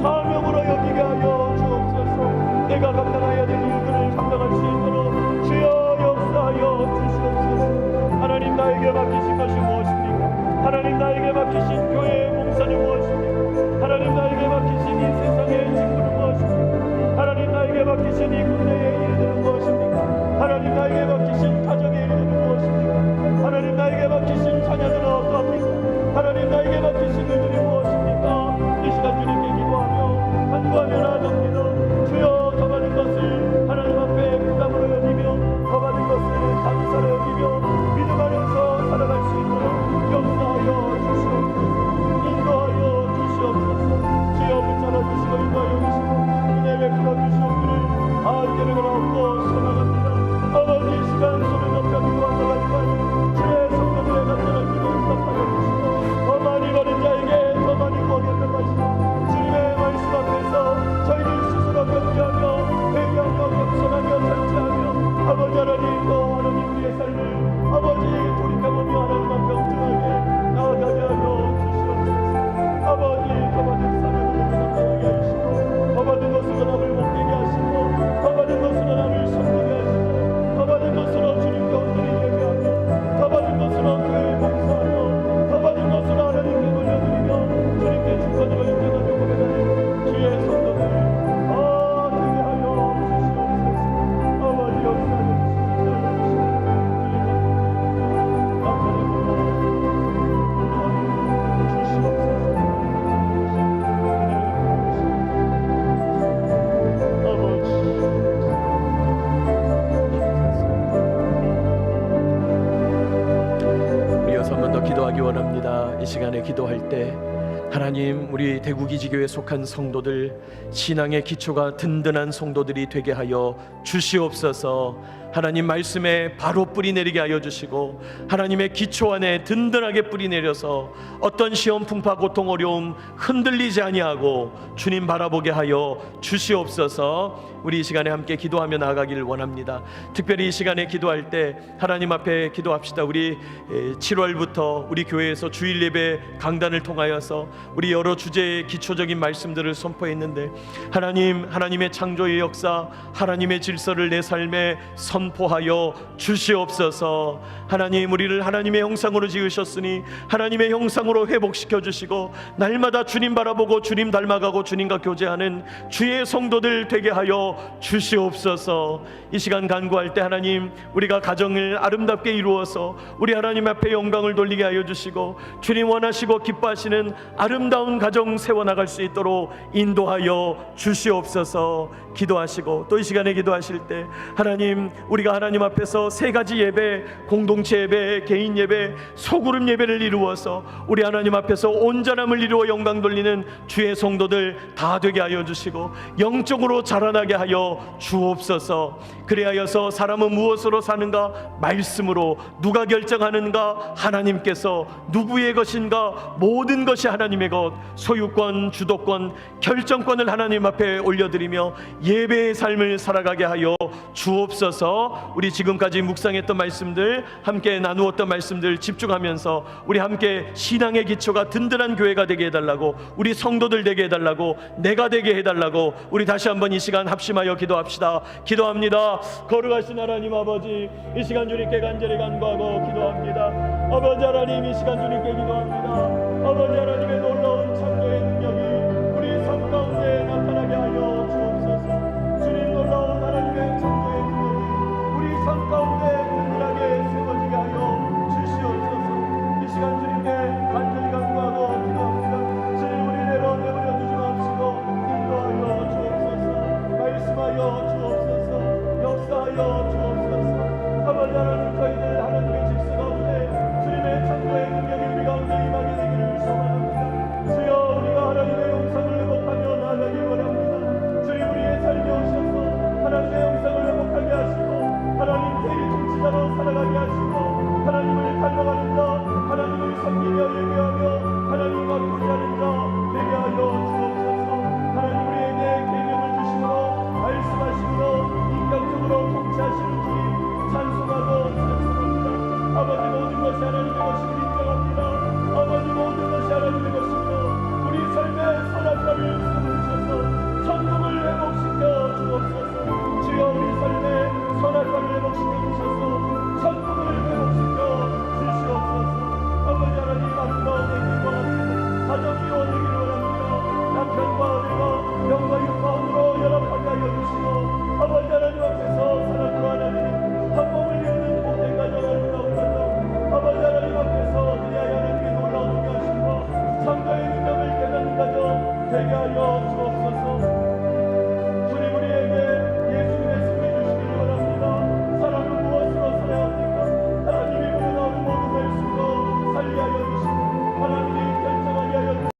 사명으로 여기게 하여 주옵소서. 내가 감당해야 될 일들을 감당할 수 있도록 주여 역사하여 주시옵소서. 하나님, 나에게 맡기신 것이 무엇입니까? 하나님, 나에게 맡기신 교회의 봉사는 무엇입니까? 하나님, 나에게 맡기신 이 세상의 직분은 무엇입니까? 하나님, 나에게 맡기신 이 군대의 일들은 무엇입니까? 하나님, 나에게 맡기신 가정의 일들은 무엇입니까? 하나님, 나에게 맡기신 자녀들은 어떠합니까? 하나님, 나에게 맡기신 일들이 무엇입니까? 이 시간 주님께 기도하며 간구하며 나아갑니다. 주여, 더 많은 것을 하나님 앞에 부담으로 여기며, 더 많은 것을 감사로 여기며 믿음 안에서 살아갈 수 있도록 역사하여 주시옵소서. 인도하여 주시옵소서. 주여, 붙잡아 주시고 인도하여 주시고 은혜 베풀어 주시옵기를 간절히 바라옵고 소망합니다. 아버지, 이 시간 손을 높여 기도한다 하지만 주의 성도들의 간절한 기도 응답하여 주시고, 더 많이 받은 자에게 더 많이 구하겠다고 하시고, 주님의 말씀 앞에서 저희들 스스로 견디하며 회개하며 겸손하며 절제하며 아버지 하나님, 또 하나님 우리의 삶을 아버지 돌이켜보며 하나님 앞에 엉뚱하게 나아가게 하여 주시옵소서. 아버지, 더 받은 사명으로 감당하게 하시고, 더 받은 것으로 남을 못되게 하시고, 더 받은 것으로 남을 섬기게 하시고, 더 받은 것으로 주님께 온전히 예배하며, 더 받은 것으로 교회에 봉사하며, 더 받은 것으로 하나님께 돌려드리며 주님께 주권으로 인정하며 고백하는 주의 성도들 되게 하여 주시옵소서. 아버지, 역사하여 기도하기 원합니다. 이 시간에 기도할 때 하나님, 우리 대구기지교에 속한 성도들, 신앙의 기초가 든든한 성도들이 되게 하여 주시옵소서. 하나님 말씀에 바로 뿌리 내리게 하여 주시고, 하나님의 기초 안에 든든하게 뿌리 내려서 어떤 시험, 풍파, 고통, 어려움 흔들리지 아니하고 주님 바라보게 하여 주시옵소서. 우리 이 시간에 함께 기도하며 나아가기를 원합니다. 특별히 이 시간에 기도할 때 하나님 앞에 기도합시다. 우리 7월부터 우리 교회에서 주일 예배 강단을 통하여서 우리 여러 주제의 기초적인 말씀들을 선포했는데, 하나님, 하나님의 창조의 역사, 하나님의 질서를 내 삶에 선포하여 주시옵소서. 하나님, 우리를 하나님의 형상으로 지으셨으니 하나님의 형상으로 회복시켜 주시고, 날마다 주님 바라보고 주님 닮아가고 주님과 교제하는 주의 성도들 되게 하여 주시옵소서. 이 시간 간구할 때 하나님, 우리가 가정을 아름답게 이루어서 우리 하나님 앞에 영광을 돌리게 하여 주시고, 주님 원하시고 기뻐하시는 아름다운 가정 세워나갈 수 있도록 인도하여 주시옵소서. 기도하시고 또 이 시간에 기도하실 때 하나님, 우리가 하나님 앞에서 세 가지 예배, 공동체 예배, 개인 예배, 소그룹 예배를 이루어서 우리 하나님 앞에서 온전함을 이루어 영광 돌리는 주의 성도들 다 되게 하여 주시고 영적으로 자라나게 하여 주옵소서. 그리하여서 사람은 무엇으로 사는가? 말씀으로. 누가 결정하는가? 하나님께서. 누구의 것인가? 모든 것이 하나님의 것. 소유권, 주도권, 결정권을 하나님 앞에 올려드리며 예배의 삶을 살아가게 하여 주옵소서. 우리 지금까지 묵상했던 말씀들, 함께 나누었던 말씀들 집중하면서 우리 함께 신앙의 기초가 든든한 교회가 되게 해달라고, 우리 성도들 되게 해달라고, 내가 되게 해달라고 우리 다시 한번 이 시간 합심하여 기도합시다. 기도합니다. 거룩하신 하나님 아버지, 이 시간 주님께 간절히 간구하고 기도합니다. 아버지 하나님, 이 시간 주님께 기도합니다. 아버지 하나님의 놀라운 창조의 능력이 우리 삶 가운데 나타나게 하여 주옵소서. 주님, 놀라운 하나님의 창조의 능력이 우리 삶 가운데 든든하게 세워지게 하여 주시옵소서. 이 시간 주님께 간절히 간구하고 기도합니다. 주님, 우리 내로 내버려 두지 마시고 인도하여 주옵소서. 말씀하여 주옵소서. 역사하여 주옵소서. 아버지 하나님, 저희들 하나님의 질서 가운데 주님의 창조의 능력이 우리 가운데 임하게 되기를 소망합니다. 주여, 우리가 하나님의 영상을 회복하며 나아가길 원합니다. 주님, 우리의 삶에 오셔서 하나님의 영상을 회복하게 하시고 하나님 대리 통치자로 살아가게 하시고 하나님을 닮아가는 자, 하나님을 섬기며 예배하며 하나님과 교제하는 자 되게 하여 주옵소서. 하나님, 우리에게 계명을 주시므로 말씀하시므로 인격적으로 통치하시는 주님 찬송하고 찬송합니다. 아버지, 모든 것이 하나님의 것임을 인정합니다. 아버지, 모든 것이 하나님의 것이므로 우리 삶의 선악과를 세우셔서 천국을 회복시켜 주옵소서. 주여, 우리 삶의 선악과를 회복시켜 주셔서 천국을 회복시켜 주시옵소서. 아버지 하나님, 아름다운 애기와 같은 가정이 되기를 원합니다. 남편과 아내가 영과 육마음으로 연합하게 하여 주시고 아버지 하나님 앞에서 사랑으로 하나님 한 몸을 이루는 복된 가정, 아름다운 가정, 아버지 하나님 앞에서 그리하여 하나님의 놀라운 은혜하심과 창조의 능력을 깨닫는 가정 되게 하여 주옵소서. 주님, 우리에게 예수님의 승리 주시기를 원합니다. 사람은 무엇으로 살아야 합니까? 하나님이 부르는 모든 말씀으로 살게 하여 주시고 하나님이 결정하게 하여 주시고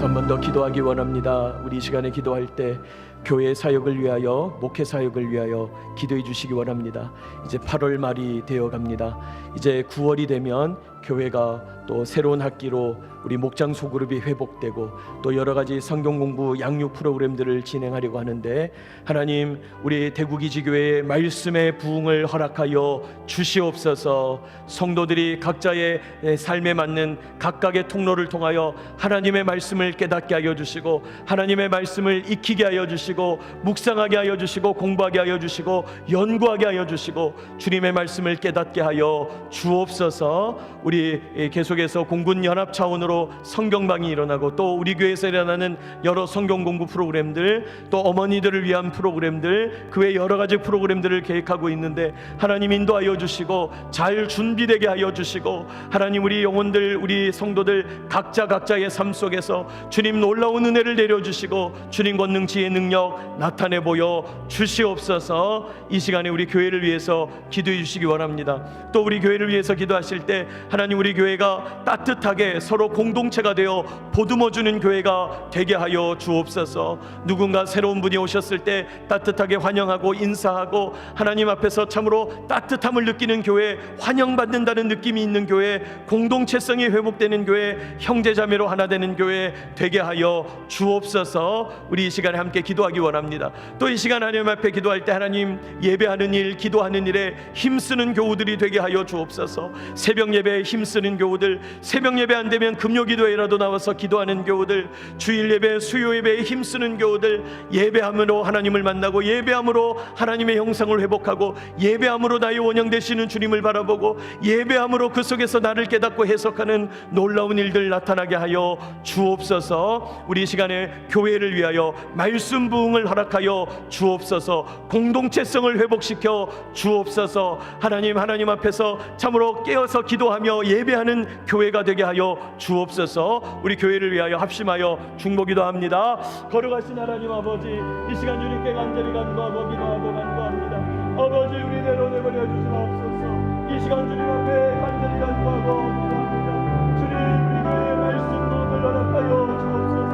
한 번 더 기도하기 원합니다. 우리 이 시간에 기도할 때 교회 사역을 위하여, 목회 사역을 위하여 기도해 주시기 원합니다. 이제 8월 말이 되어 갑니다. 이제 9월이 되면 교회가 또 새로운 학기로 우리 목장 소그룹이 회복되고 또 여러 가지 성경 공부 양육 프로그램들을 진행하려고 하는데, 하나님, 우리 대구기지교회의 말씀의 부흥을 허락하여 주시옵소서. 성도들이 각자의 삶에 맞는 각각의 통로를 통하여 하나님의 말씀을 깨닫게 하여 주시고 하나님의 말씀을 익히게 하여 주시고 주시고 묵상하게 하여 주시고 공부하게 하여 주시고 연구하게 하여 주시고 주님의 말씀을 깨닫게 하여 주옵소서. 우리 계속해서 공군 연합 차원으로 성경방이 일어나고 또 우리 교회에서 일어나는 여러 성경 공부 프로그램들 또 어머니들을 위한 프로그램들 그 외 여러 가지 프로그램들을 계획하고 있는데 하나님 인도하여 주시고 잘 준비되게 하여 주시고 하나님 우리 영혼들 우리 성도들 각자의 삶 속에서 주님 놀라운 은혜를 내려주시고 주님 권능 지혜 능력 나타내 보여 주시옵소서. 이 시간에 우리 교회를 위해서 기도해 주시기 원합니다. 또 우리 교회를 위해서 기도하실 때 하나님 우리 교회가 따뜻하게 서로 공동체가 되어 보듬어주는 교회가 되게 하여 주옵소서. 누군가 새로운 분이 오셨을 때 따뜻하게 환영하고 인사하고 하나님 앞에서 참으로 따뜻함을 느끼는 교회, 환영받는다는 느낌이 있는 교회, 공동체성이 회복되는 교회, 형제자매로 하나 되는 교회 되게 하여 주옵소서. 우리 이 시간에 함께 기도하기 원합니다. 또 이 시간 하나님 앞에 기도할 때 하나님 예배하는 일, 기도하는 일에 힘쓰는 교우들이 되게 하여 주옵소서. 새벽 예배에 힘쓰는 교우들, 새벽 예배 안 되면 금요 기도회라도 나와서 기도하는 교우들, 주일 예배, 수요 예배에 힘쓰는 교우들, 예배함으로 하나님을 만나고 예배함으로 하나님의 형상을 회복하고 예배함으로 나의 원형 되시는 주님을 바라보고 예배함으로 그 속에서 나를 깨닫고 해석하는 놀라운 일들 나타나게 하여 주옵소서. 우리 이 시간에 교회를 위하여 말씀 부흥을 허락하여 주옵소서. 공동체성을 회복시켜 주옵소서. 하나님 앞에서 참으로 깨어서 기도하며 예배하는 교회가 되게 하여 주옵소서. 우리 교회를 위하여 합심하여 중보기도합니다. 거룩하신 하나님 아버지, 이 시간 주님께 간절히 간구하고 기도하고 간구합니다. 아버지 우리 내려내버려 주시옵소서. 이 시간 주님 앞에 간절히 간구하고 기도합니다. 주님 우리 교회의 말씀 부흥을 허락하여 주옵소서.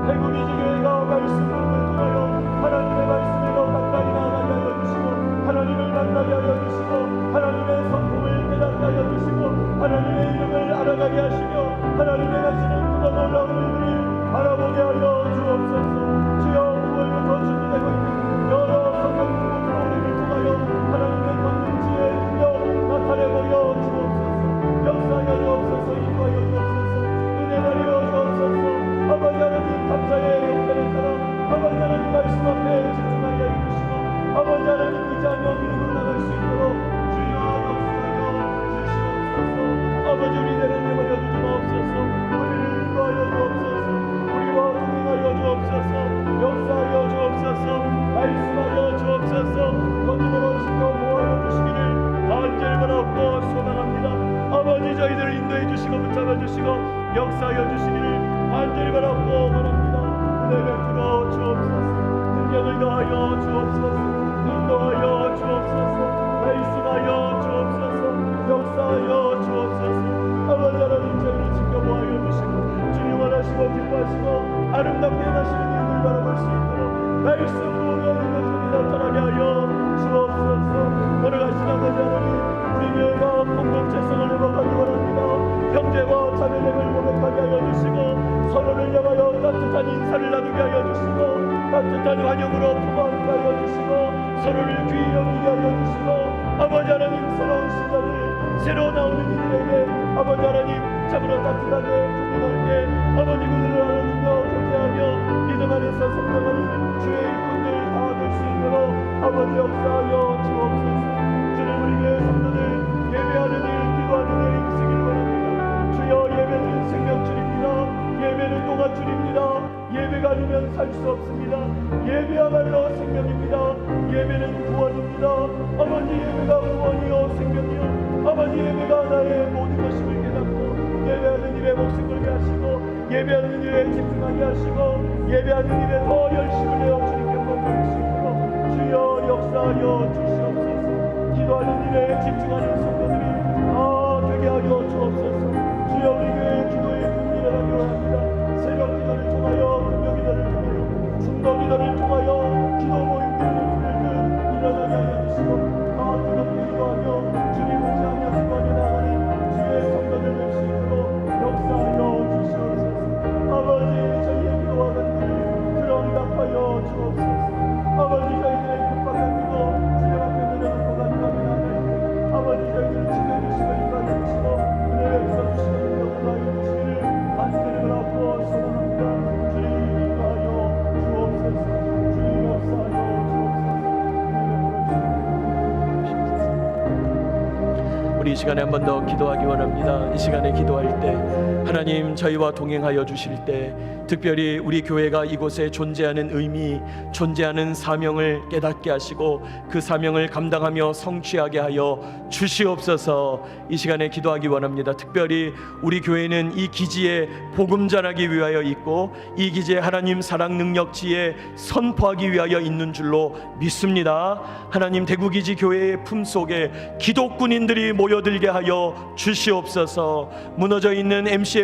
대구리지 교회가 말씀 부흥을 통하여 하나님의 말씀에 더 가까이 나아가게 하여 주시고 하나님을 만나게 하여 주시고 하나님의 성품을 깨닫게 하여 주시고 하나님의 이름을 알아가게 하시며 하나님의 가시는 그가 놀라운 일들을 알아보게 하여 주옵소서. 주여 9월부터 준비되고 있는 여러 성경 공부 프로그램을 통하여 하나님의 권능지의 능력 나타내 보여 주옵소서. 역사하여 주옵소서. 인도하여 주옵소서. 은혜 내려 주옵소서. 아버지 하나님 감사의 역사를 따라 아버지 하나님 말씀 앞에 집중하게 해주시고 아버지 하나님 의지하며 믿음으로 나갈 수 있도록 주여 역사하여 주시옵소서. 아버지 우리 내려내버려 주지 마옵소서. 우리를 인도하여 주옵소서. 우리와 동행하여 주옵소서. 역사하여 주옵소서. 말씀하여 주옵소서. 거짓으로 지켜 보호하여 주시기를 간절히 바라옵고 소망합니다. 아버지 저희들을 인도해 주시고 붙잡아 주시고 역사하여 주시기를 간절히 바라옵고 원합니다. 은혜 베풀어 주옵소서. 능력을 더하여 주옵소서. 인도하여 주옵소서. 말씀하여 주옵소서. 역사하여 주옵소서. 아버지 하나님 저희를 지켜보아여 주시고 주님 원하시고 기뻐하시고 아름답게 하시는 일을 바라볼 수 있도록 말씀 부흥의 능력이 나타나게 하여 주옵소서. 거룩하신 아버지 하나님 우리 교회가 공동체성을 회복하기 원합니다. 형제와 자매됨을 고백하게 하여 주시고 서로를 향하여 따뜻한 인사를 나누게 하여 주시고 따뜻한 환영으로 품어안게 하여 주시고 서로를 귀히 여기게 하여 주시고 아버지 하나님 새로운 시간을 새로 나오는 이들에게 아버지 하나님 참으로 따뜻하게 품어갈 때 아버지 그들을 알아주며 교제하며 믿음 안에서 성장하는 주의 일꾼들 다 될 수 있도록 아버지 역사하여 주옵소서. 주님 우리 교회 성도들 예배하는 일 기도하는 일 힘쓰길 원합니다. 주여 예배는 생명줄입니다. 예배는 동화줄입니다. 예배가 아니면 살 수 없습니다. 예배야말로 생명입니다. 예배는 구원입니다. 아버지 예배가 구원이요 생명이요 아버지 예배가 나의 모든 것임을 깨닫고 예배하는 일에 목숨 걸게 하시고 예배하는 일에 집중하게 하시고 예배하는 일에 더 열심을 내어 주님께 먹을 수 있도록 주여 역사하여 주시옵소서. 기도하는 일에 집중하는 성도들이 다 되게 하여 주옵소서. 주여 우리 교회 기도의 분기를 하기 원합니다. 새벽 기도를 통하여 금요 기도를 통하여 중도 기도를 통하여 기도 모임들을 일어나게 하여 주시고 다 뜨겁게 기도하며 주님 의지하며 기도하며 나가는 주의 성도들 될 수 있도록 역사하여 주시옵소서. 아버지 저희의 기도와 간구를 들어응답하여 주옵소서. 아버지 저희들의 급박한 기도 주님 앞에 드려놓고 간구하며 나갈 때 아버지 저희들을 지켜주시고 인도하여 주시고 은혜를 주시고 능력을 우리 이 시간에 한 번 더 기도하기 원합니다. 이 시간에 기도할 때 하나님 저희와 동행하여 주실 때 특별히 우리 교회가 이곳에 존재하는 의미, 존재하는 사명을 깨닫게 하시고 그 사명을 감당하며 성취하게 하여 주시옵소서. 이 시간에 기도하기 원합니다. 특별히 우리 교회는 이 기지에 복음 전하기 위하여 있고 이 기지에 하나님 사랑 능력 지혜 선포하기 위하여 있는 줄로 믿습니다. 하나님 대구기지 교회의 품속에 기독군인들이 모여들게 하여 주시옵소서. 무너져 있는 MCF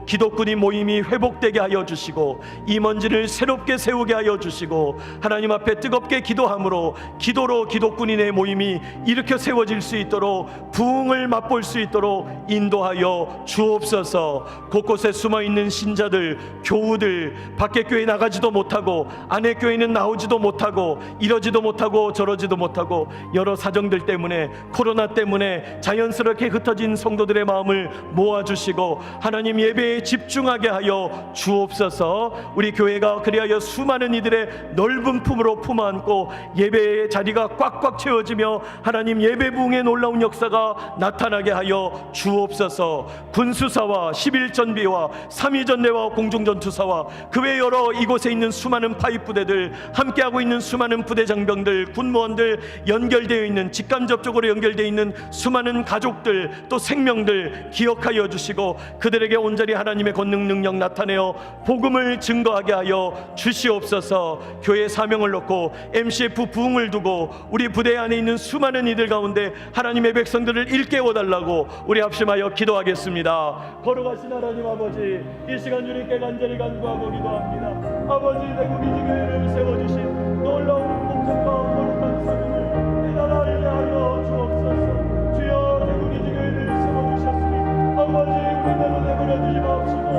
기독군인 모임이 회복되게 하여 주시고 임원진을 새롭게 세우게 하여 주시고 하나님 앞에 뜨겁게 기도함으로 기도로 기독군인의 모임이 일으켜 세워질 수 있도록 부흥을 맛볼 수 있도록 인도하여 주옵소서. 곳곳에 숨어있는 신자들, 교우들, 밖에 교회 나가지도 못하고 안에 교회는 나오지도 못하고 이러지도 못하고 저러지도 못하고 여러 사정들 때문에 코로나 때문에 자연스럽게 흩어진 성도들의 마음을 모아주시고 하나님 예배에 집중하게 하여 주옵소서. 우리 교회가 그리하여 수많은 이들의 넓은 품으로 품어안고 예배의 자리가 꽉꽉 채워지며 하나님 예배 부흥의 놀라운 역사가 나타나게 하여 주옵소서. 군수사와 11전비와 3.2전대와 공중전투사와 그 외 여러 이곳에 있는 수많은 파입 부대들 함께하고 있는 수많은 부대 장병들 군무원들 연결되어 있는 직간접적으로 연결되어 있는 수많은 가족들 또 생명들 기억하여 주시고 그들에게 온전히 하나님의 권능 능력 나타내어 복음을 증거하게 하여 주시옵소서. 교회 사명을 놓고 MCF 부흥을 두고 우리 부대 안에 있는 수많은 이들 가운데 하나님의 백성들을 일깨워 달라고 우리 합심하여 기도하겠습니다. 거룩하신 하나님 아버지, 이 시간 주님께 간절히 간구하고 기도합니다. 아버지 대구기지 교회를 세워주신 놀라운 목적과 거룩한 사명을 깨달아 알게 하여 주옵소서. 주여 대구기지 교회를 세워주셨으니 아버지 우리대로 내버려 두지 마옵시고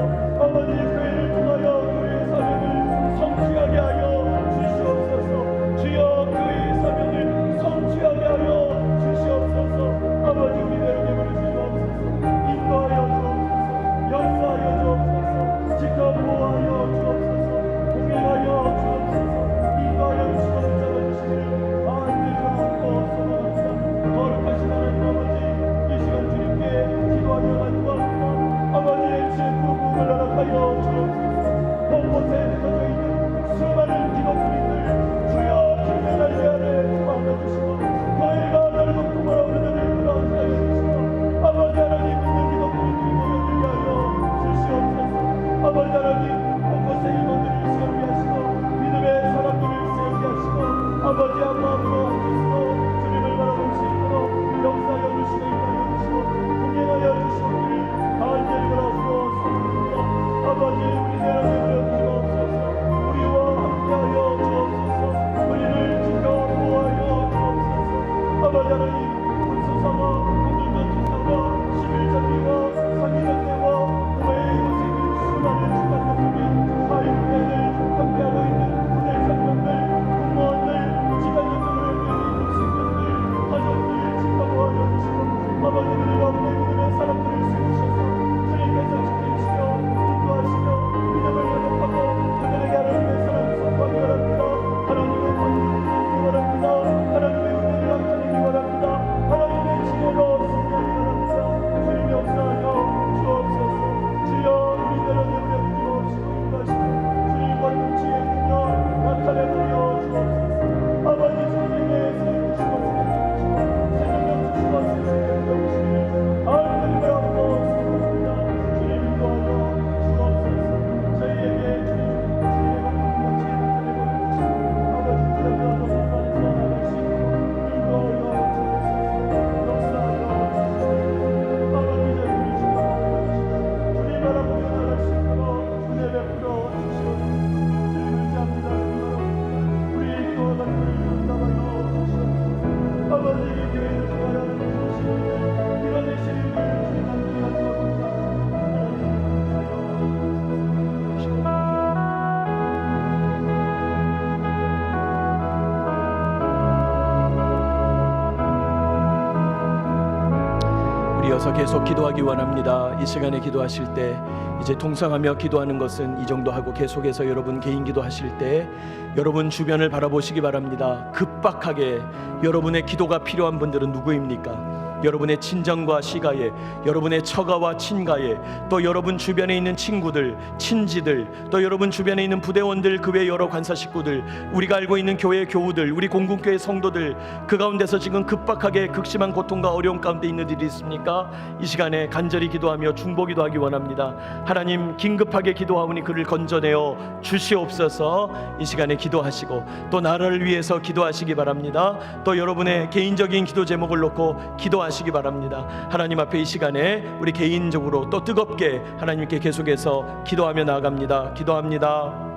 아버지 교회를 통하여 교회의 사명을 성취하게 하여 주시옵소서. 주여 교회의 사명을 성취하게 하여 주시옵소서. 아버지 우리대로 내버려 두지 마옵소서. 인도하여 주옵소서. 역사하여 주옵소서. 지켜 보호하여 주옵소서. 공행하여 주옵소서. 인도하여 주시고 붙잡아주시기를 간절히 원하고 소망합니다. 거룩하신 하나님 아버지, 이 시간 주님께 기도하며 간구합니다. 아버지 MCF 부흥을 허락하여 주옵소서. 곳곳에 흩어져 있는 수많은 기독교인들 주여 주님의 날개 아래 품어안아 주시고 교회가 넓은 품으로 그들을 끌어안게 하여 주시고 아버지 하나님 믿는 기독교인들이 모여들게 하여 주시옵소서. 아버지 하나님 곳곳에 일본들을 세우게 하시고 믿음의 사람들을 세우게 하시고 아버지 한 마음으로 하시고 주님을 바라볼 수 있도록 역사하여 주시고 인도하여 주시고 공행하여 주시기를 간절히 바라고 소망합니다. 아버지 우리 내려내려 주옵소서. 우리와 함께하여 주옵소서. 우리를 지켜 보호하여 주옵소서. 아버지 하나님 군수사와 공중전투사와 11전비와 3.2전대와 그 외에 이곳에 있는 수많은 직관적인 사회부대들 함께하고 있는 부대 장병들 공무원들 직관적으로 연결되어 있는 생명들 가족들 지켜보아여 주시고 아버지 그들 가운데 믿음의 사람들을 세우셔서 주님께서 지키시며 인도하시며 믿음을 회복하고 그들에게 하나님의 사랑을 선포하기 바랍니다. 하나님의 권능을 드리기 바랍니다. 하나님의 은혜를 나타내기 바랍니다. 하나님의 지혜로 승리하기 바랍니다. 주님의 역사하여 주옵소서. 주여 우리대로 내버려 두지 마옵시고 인도하시고 주님과 눈치의 능력 나타내버려 주옵소서. 아버지 주님에게 세우시고 세우시고 생명력 주시고 세우시고 주시기를 간절히 바라고 소망합니다. 주님 인도하여 주옵소서. 저희에게 주님의 권능과 지혜를 나타내버려 주시고 아버지 그들과 너무 많은 하나씩 인도하여 주옵소서. 역사하여 주옵소서. 아버지 저희를 축복하여 주시고 주님 바라보며 나갈 수 있도록 은혜 베풀어 주시옵소서. 주님 의지합니다. 우리의 기도와 간구를 응답하여 주시옵소서. 아버지 이 교회를 통하여 주시고 밀어내시는 일 주님 간절히 간구합니다. 우리 이어서 계속 기도하기 원합니다. 이 시간에 기도하실 때 이제 통성하며 기도하는 것은 이 정도 하고 계속해서 여러분 개인 기도하실 때 여러분 주변을 바라보시기 바랍니다. 급박하게 여러분의 기도가 필요한 분들은 누구입니까? 여러분의 친정과 시가에, 여러분의 처가와 친가에, 또 여러분 주변에 있는 친구들, 친지들, 또 여러분 주변에 있는 부대원들, 그 외 여러 관사 식구들, 우리가 알고 있는 교회 교우들, 우리 공군교회 성도들, 그 가운데서 지금 급박하게 극심한 고통과 어려움 가운데 있는 일이 있습니까? 이 시간에 간절히 기도하며 중보기도 하기 원합니다. 하나님, 긴급하게 기도하오니 그를 건져내어 주시옵소서. 이 시간에 기도하시고 또 나라를 위해서 기도하시기 바랍니다. 또 여러분의 개인적인 기도 제목을 놓고 기도하시기 바랍니다. 하나님 앞에 이 시간에 우리 개인적으로 또 뜨겁게 하나님께 계속해서 기도하며 나아갑니다. 기도합니다.